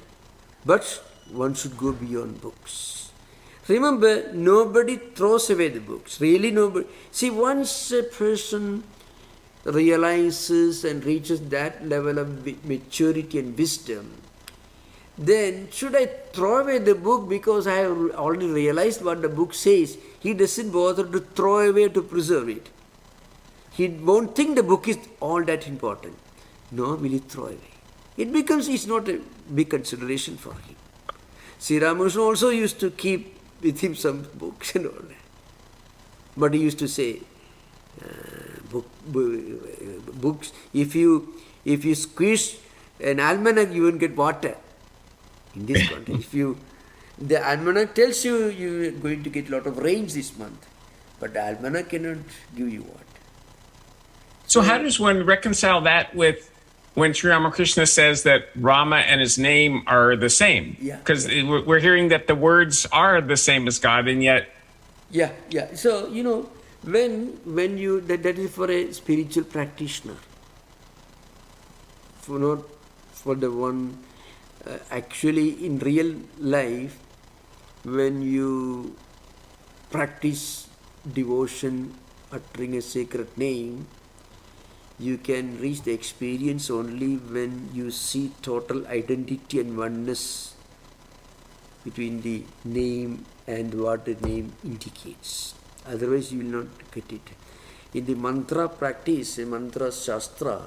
but one should go beyond books. Remember, nobody throws away the books. Really, nobody. See, once a person realizes and reaches that level of maturity and wisdom, then should I throw away the book because I have already realized what the book says? He doesn't bother to throw away to preserve it. He won't think the book is all that important. Nor will he throw away. It's not a big consideration for him. Sri Ramakrishna also used to keep with him some books and all that. But he used to say, books, if you squeeze an almanac, you won't get water. In this context, the almanac tells you are going to get a lot of rains this month, but the almanac cannot give you water. So how does one reconcile that with when Sri Ramakrishna says that Rama and his name are the same? Because we're hearing that the words are the same as God, and yet... Yeah. So, when you, that is for a spiritual practitioner. Not for the one, actually in real life, when you practice devotion, uttering a sacred name, you can reach the experience only when you see total identity and oneness between the name and what the name indicates. Otherwise, you will not get it. In the mantra practice, in mantra shastra,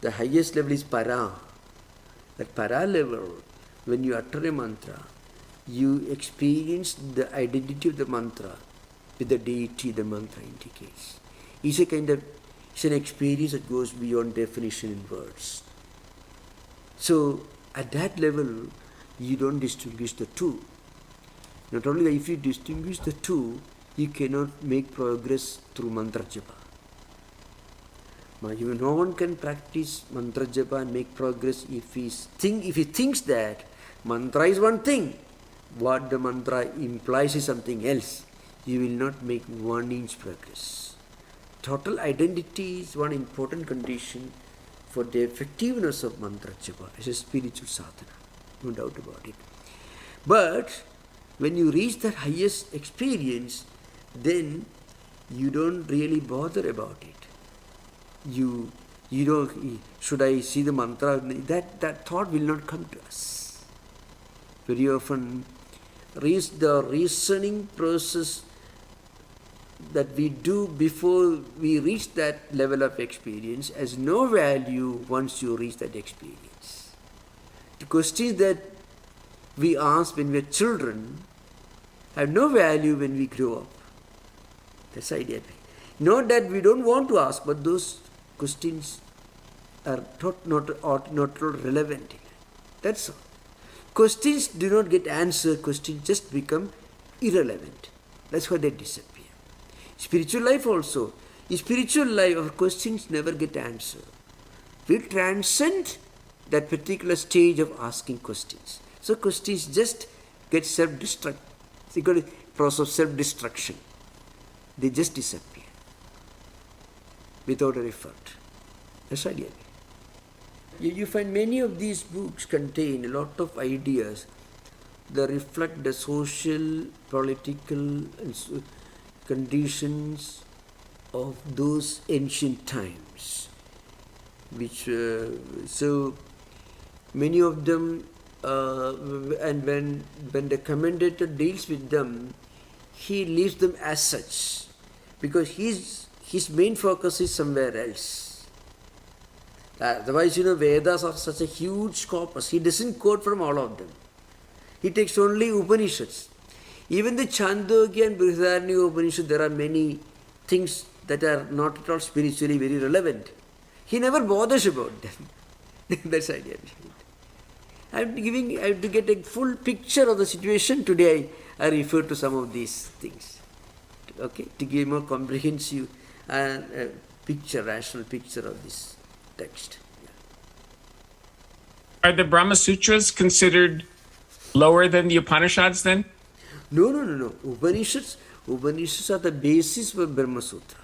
the highest level is para. At para level, when you utter a mantra, you experience the identity of the mantra with the deity the mantra indicates. It's an experience that goes beyond definition in words. So, at that level, you don't distinguish the two. Not only that, if you distinguish the two, you cannot make progress through mantra japa. No one can practice mantra japa and make progress if he thinks that mantra is one thing, what the mantra implies is something else. You will not make 1 inch progress. Total identity is one important condition for the effectiveness of mantra japa as a spiritual sadhana, no doubt about it. But when you reach that highest experience, then you don't really bother about it. You don't, should I see the mantra? That thought will not come to us. Very often, the reasoning process that we do before we reach that level of experience has no value once you reach that experience. The questions that we ask when we are children have no value when we grow up. That's the idea. Not that we don't want to ask, but those questions are not relevant. That's all. Questions do not get answered, questions just become irrelevant. That's why they disappear. Spiritual life also. In spiritual life, our questions never get answered. We transcend that particular stage of asking questions. So questions just get self-destruct. It's got a process of self-destruction. They just disappear without an effort. That's the idea. You find many of these books contain a lot of ideas that reflect the social, political, and conditions of those ancient times. which so many of them, and when the commentator deals with them, he leaves them as such, because his main focus is somewhere else. Otherwise, Vedas have such a huge corpus. He doesn't quote from all of them. He takes only Upanishads. Even the Chandogya and Brihadaranyaka Upanishad, there are many things that are not at all spiritually very relevant. He never bothers about them. That's the idea. I have to get a full picture of the situation. Today I refer to some of these things. Okay, to give a more comprehensive rational picture of this text. Are the Brahma Sutras considered lower than the Upanishads then? No. Upanishads are the basis for Brahma Sutra.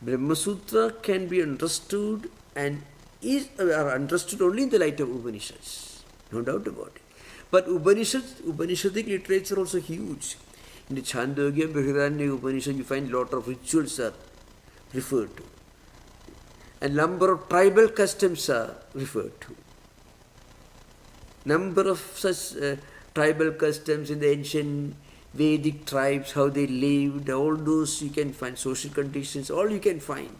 Brahma Sutra can be understood and are understood only in the light of Upanishads. No doubt about it. But Upanishadic literature is also huge. In the Chandogya and Brihadaranyaka Upanishad, you find a lot of rituals are referred to. A number of tribal customs are referred to. Number of such tribal customs in the ancient Vedic tribes, how they lived, all those you can find, social conditions, all you can find.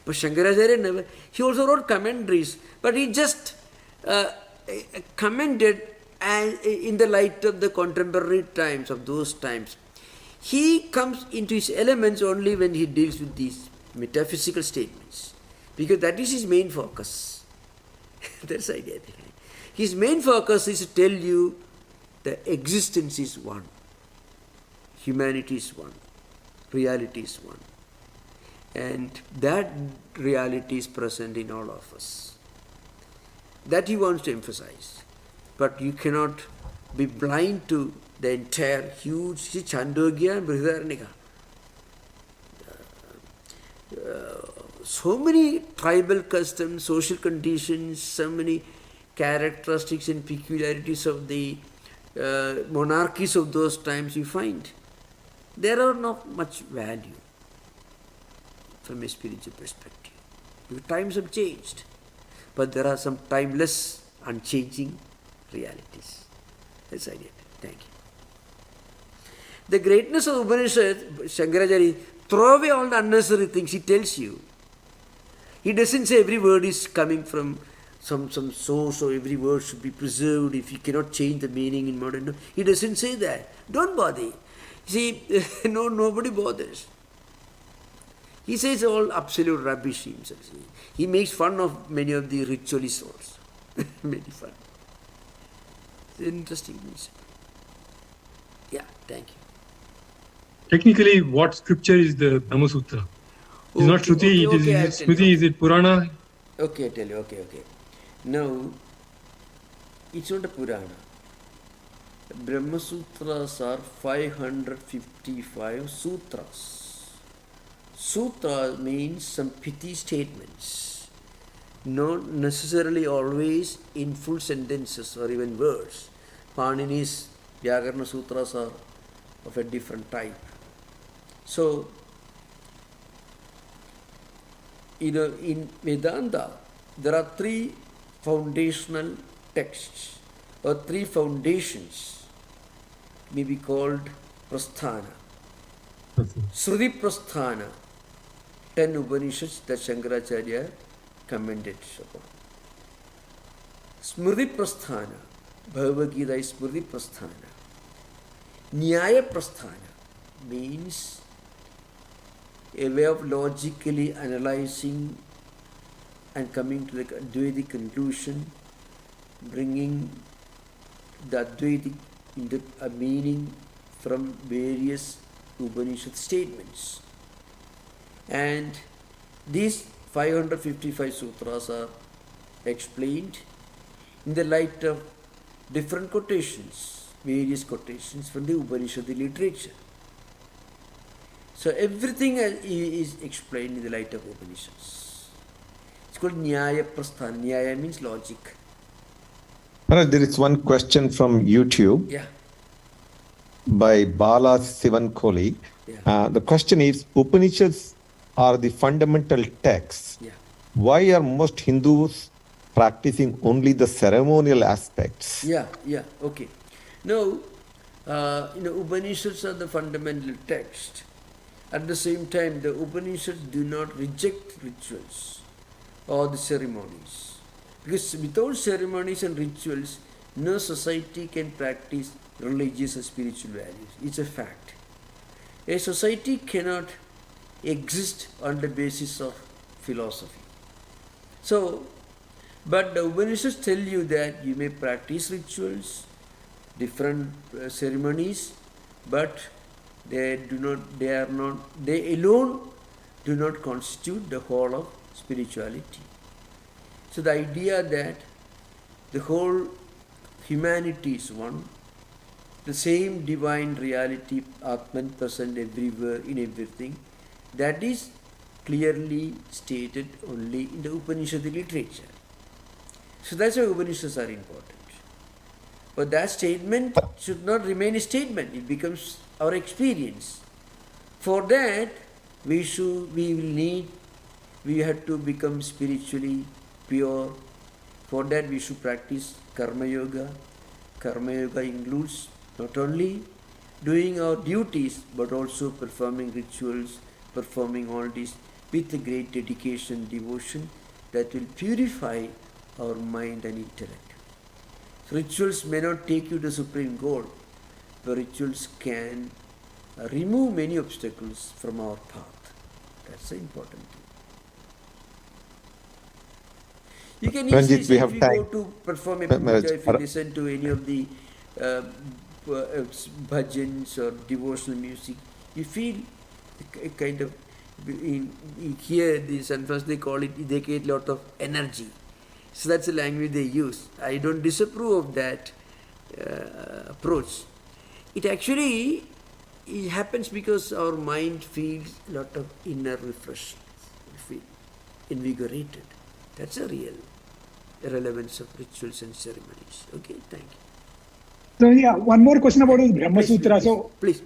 But Shankaracharya never, he also wrote commentaries, but he just commented in the light of the contemporary times, of those times. He comes into his elements only when he deals with these metaphysical statements, because that is his main focus. That's the idea. His main focus is to tell you that existence is one, humanity is one, reality is one, and that reality is present in all of us. That he wants to emphasize. But you cannot be blind to the entire huge Chandogya and Brihadaranyaka. So many tribal customs, social conditions, so many characteristics and peculiarities of the monarchies of those times you find. There are not much value from a spiritual perspective. Because times have changed. But there are some timeless, unchanging realities. That's the idea. Thank you. The greatness of Upanishad, Shankaracharya, throw away all the unnecessary things he tells you. He doesn't say every word is coming from some source or every word should be preserved if you cannot change the meaning in modern. No, he doesn't say that. Don't bother. See, nobody bothers. He says all absolute rubbish himself. He makes fun of many of the ritualists also. Many fun. It's an interesting principle. Yeah, thank you. Technically, what scripture is the Brahma Sutra? It's not Shruti, it is Smriti, is it Purana? Okay, I tell you, okay. Now, it's not a Purana. Brahma Sutras are 555 sutras. Sutra means some pithy statements, not necessarily always in full sentences or even words. Panini's Vyakarana Sutras are of a different type. So, in Vedanta, there are three foundational texts, or three foundations, may be called Prasthana. Sruti Prasthana, 10 Upanishads that Shankaracharya commented upon. Smriti Prasthana, Bhagavad Gita is Smriti Prasthana. Nyaya Prasthana means a way of logically analyzing and coming to the Advaita conclusion, bringing the Advaita into a meaning from various Upanishad statements. And these 555 sutras are explained in the light of different quotations, various quotations from the Upanishad literature. So everything is explained in the light of Upanishads. It's called Nyaya Prasthana. Nyaya means logic. There is one question from YouTube. Yeah. By Bala Sivan Kohli. Yeah. The question is, Upanishads are the fundamental texts. Yeah. why are most Hindus practicing only the ceremonial aspects? Yeah, yeah, okay. Now, Upanishads are the fundamental text. At the same time, the Upanishads do not reject rituals or the ceremonies. Because without ceremonies and rituals, no society can practice religious or spiritual values. It's a fact. A society cannot exist on the basis of philosophy. So, but the Upanishads tell you that you may practice rituals, different ceremonies, but they alone do not constitute the whole of spirituality. So the idea that the whole humanity is one, the same divine reality, Atman present everywhere in everything, that is clearly stated only in the Upanishadic literature. So that's why Upanishads are important. But that statement should not remain a statement, it becomes our experience. For that, we have to become spiritually pure. For that, we should practice Karma Yoga. Karma Yoga includes not only doing our duties, but also performing rituals, performing all this with a great dedication, devotion that will purify our mind and intellect. So rituals may not take you to supreme goal, but rituals can remove many obstacles from our path. That's the important thing. You can easily Ranjit, say we if have you time. go to perform a puja, if you listen to any of the bhajans or devotional music, you feel a kind of, here in San Francisco they call it, they get a lot of energy. So that's the language they use. I don't disapprove of that approach. It actually happens because our mind feels a lot of inner refreshment, feel invigorated. That's a real relevance of rituals and ceremonies. Okay, thank you. So yeah, one more question about the Brahma Sutra. So Please.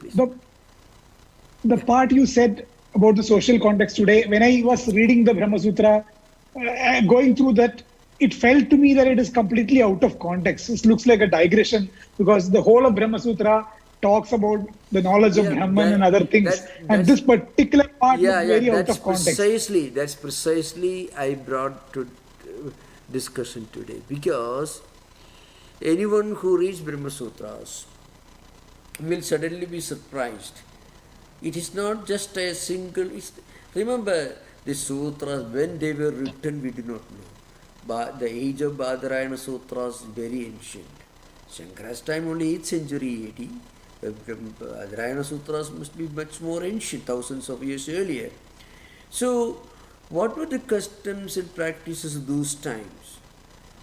the part you said about the social context today, when I was reading the Brahma Sutra, going through that, it felt to me that it is completely out of context. It looks like a digression because the whole of Brahma Sutra talks about the knowledge of Brahman and other things. And this particular part looks very out of context. That's precisely I brought to discussion today, because anyone who reads Brahma Sutras will suddenly be surprised. It is not just a single. Remember, the sutras, when they were written, we do not know. But the age of Badarayana Sutras is very ancient. Shankara's time only 8th century AD. Badarayana Sutras must be much more ancient, thousands of years earlier. So, what were the customs and practices of those times?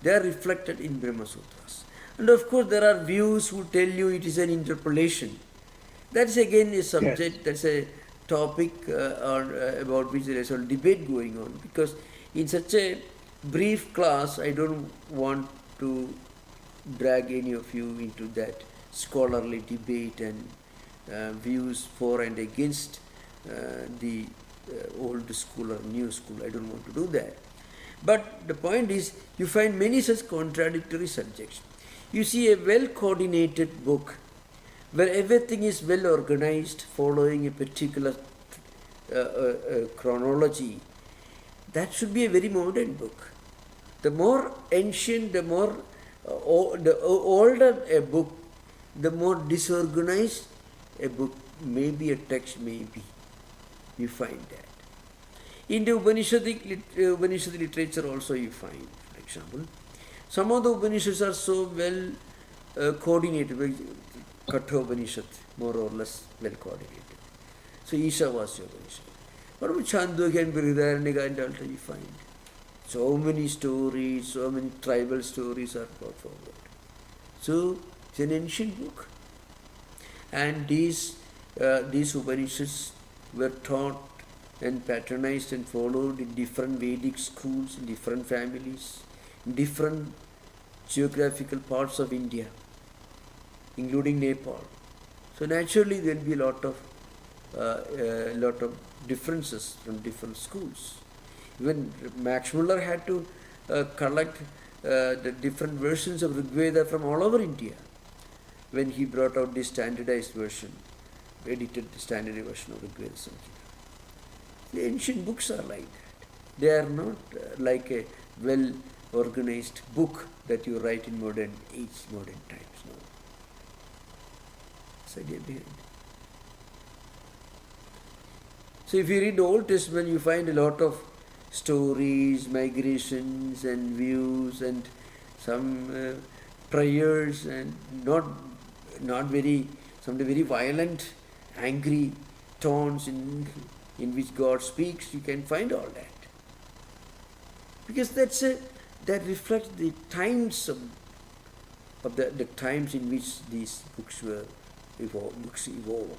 They are reflected in Brahma Sutras. And of course, there are views who tell you it is an interpolation. That's again a subject, that's a topic about which there is a debate going on. Because in such a brief class, I don't want to drag any of you into that scholarly debate and views for and against the old school or new school. I don't want to do that. But the point is, you find many such contradictory subjects. You see a well-coordinated book where everything is well organized, following a particular chronology. That should be a very modern book. The more ancient, the more the older a book, the more disorganized a book may be, a text may be. You find that. In the Upanishadic literature also you find, for example, some of the Upanishads are so well coordinated, Katha Upanishad, more or less well coordinated. So Ishavasya Upanishad. What about Chandogya and Brihadaranyaka and Alta you find? So many stories, so many tribal stories are brought forward. So it's an ancient book. And these Upanishads were taught and patronized and followed in different Vedic schools, in different families, in different geographical parts of India, including Nepal. So naturally there will be a lot of differences from different schools. Even Max Muller had to collect the different versions of Rig Veda from all over India when he brought out the standardized version, edited standardized version of Rig Veda Samhita. The ancient books are like that. They are not like a well organized book that you write in modern age, modern times. No. That's the idea behind it. So if you read the Old Testament, you find a lot of stories, migrations and views and some prayers and not very, some very violent, angry tones in which God speaks. You can find all that. Because that reflects the times of the times in which these books evolved.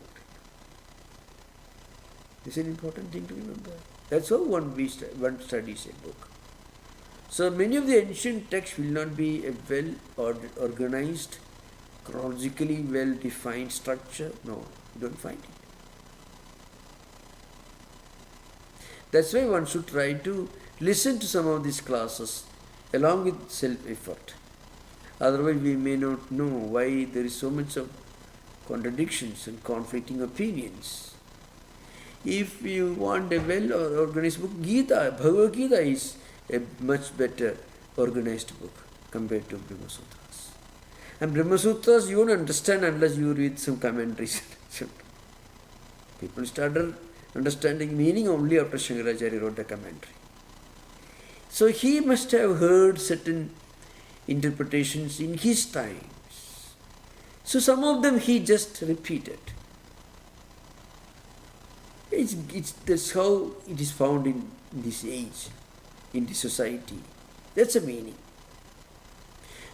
This is an important thing to remember. That's how one studies a book. So many of the ancient texts will not be a well organized, chronologically well defined structure. No, you don't find it. That's why one should try to listen to some of these classes along with self-effort. Otherwise we may not know why there is so much of contradictions and conflicting opinions. If you want a well-organized book, Bhagavad Gita is a much better organized book compared to Brahma Sutras. And Brahma Sutras you won't understand unless you read some commentaries. People started understanding meaning only after Shankaracharya wrote a commentary. So he must have heard certain interpretations in his times. So some of them he just repeated. That's how it is found in this age, in the society. That's a meaning.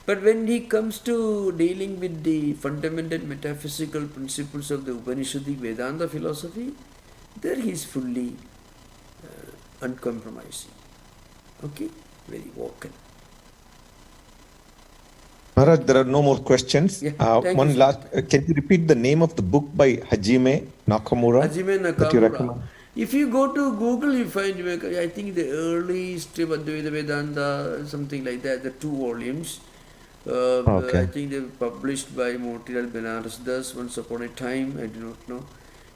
But when he comes to dealing with the fundamental metaphysical principles of the Upanishadic Vedanta philosophy, there he is fully uncompromising. Okay? Very vocal. Maharaj, there are no more questions. Yeah, One last, can you repeat the name of the book by Hajime Nakamura? Hajime That you Nakamura. recommend? If you go to Google, you find, I think the early history of Advaita Vedanta, something like that, the 2 volumes. Okay. I think they were published by Motilal Benares Das once upon a time. I do not know.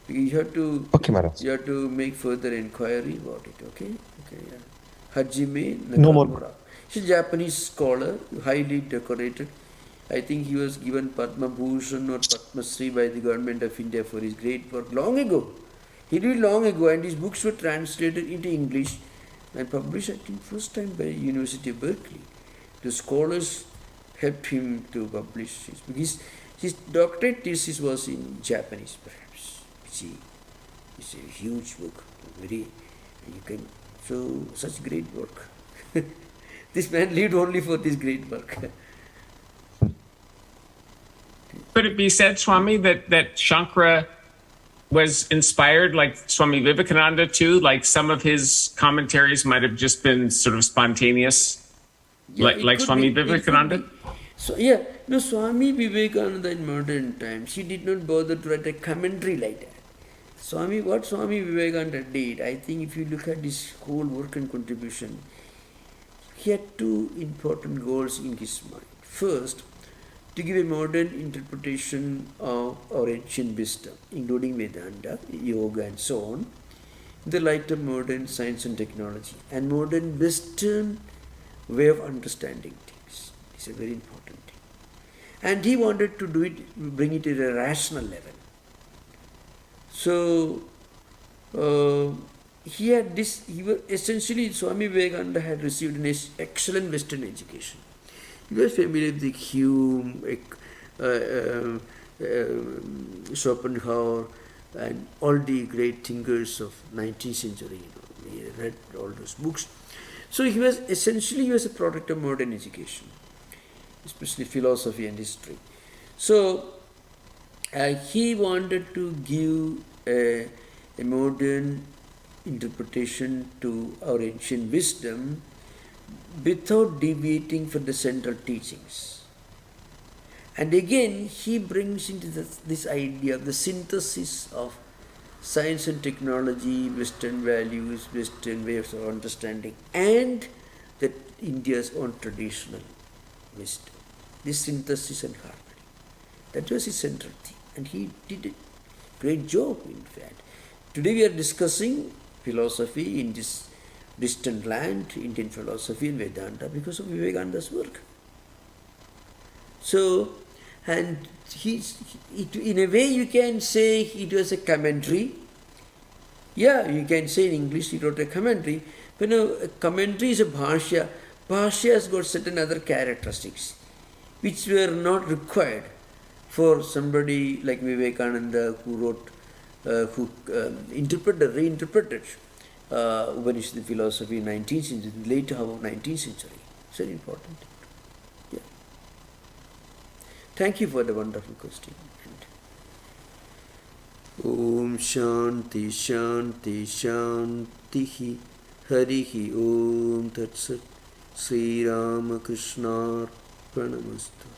You have to, Okay, Maharaj. you have to make further inquiry about it. Okay. Yeah. Hajime Nakamura. No more. He's a Japanese scholar, highly decorated. I think he was given Padma Bhushan or Padma Shri by the government of India for his great work long ago. He did long ago, and his books were translated into English and published, I think, first time by University of Berkeley. The scholars helped him to publish his doctorate thesis was in Japanese, perhaps. See, it's a huge book. Such great work. This man lived only for this great work. Could it be said, Swami, that Shankara was inspired like Swami Vivekananda too? Like some of his commentaries might have just been sort of spontaneous, like Swami Vivekananda? So Swami Vivekananda in modern times, he did not bother to write a commentary like that. What Swami Vivekananda did, I think if you look at his whole work and contribution, he had 2 important goals in his mind. First, to give a modern interpretation of our ancient wisdom, including Vedanta, yoga and so on, in the light of modern science and technology and modern Western way of understanding things. It's a very important thing. And he wanted to do it, bring it to a rational level. So, essentially Swami Vivekananda had received an excellent Western education. He was familiar with Hume, Schopenhauer, and all the great thinkers of 19th century. He read all those books. So he was a product of modern education, especially philosophy and history. So he wanted to give a modern interpretation to our ancient wisdom without deviating from the central teachings. And again, he brings into this idea of the synthesis of science and technology, Western values, Western ways of understanding, and that India's own traditional wisdom. This synthesis and harmony. That was his central theme, and he did a great job, in fact. Today we are discussing philosophy in this distant land, Indian philosophy and Vedanta, because of Vivekananda's work. So, and in a way you can say it was a commentary. Yeah, you can say in English he wrote a commentary, but no, a commentary is a bhashya. Bhashya has got certain other characteristics which were not required for somebody like Vivekananda who wrote, reinterpreted Upanishad philosophy in 19th century, later half of 19th century. It's very important. Yeah. Thank you for the wonderful question. Om Shanti Shanti Shanti Harihi Om Tat Sat Sri Ramakrishna Pranamastu.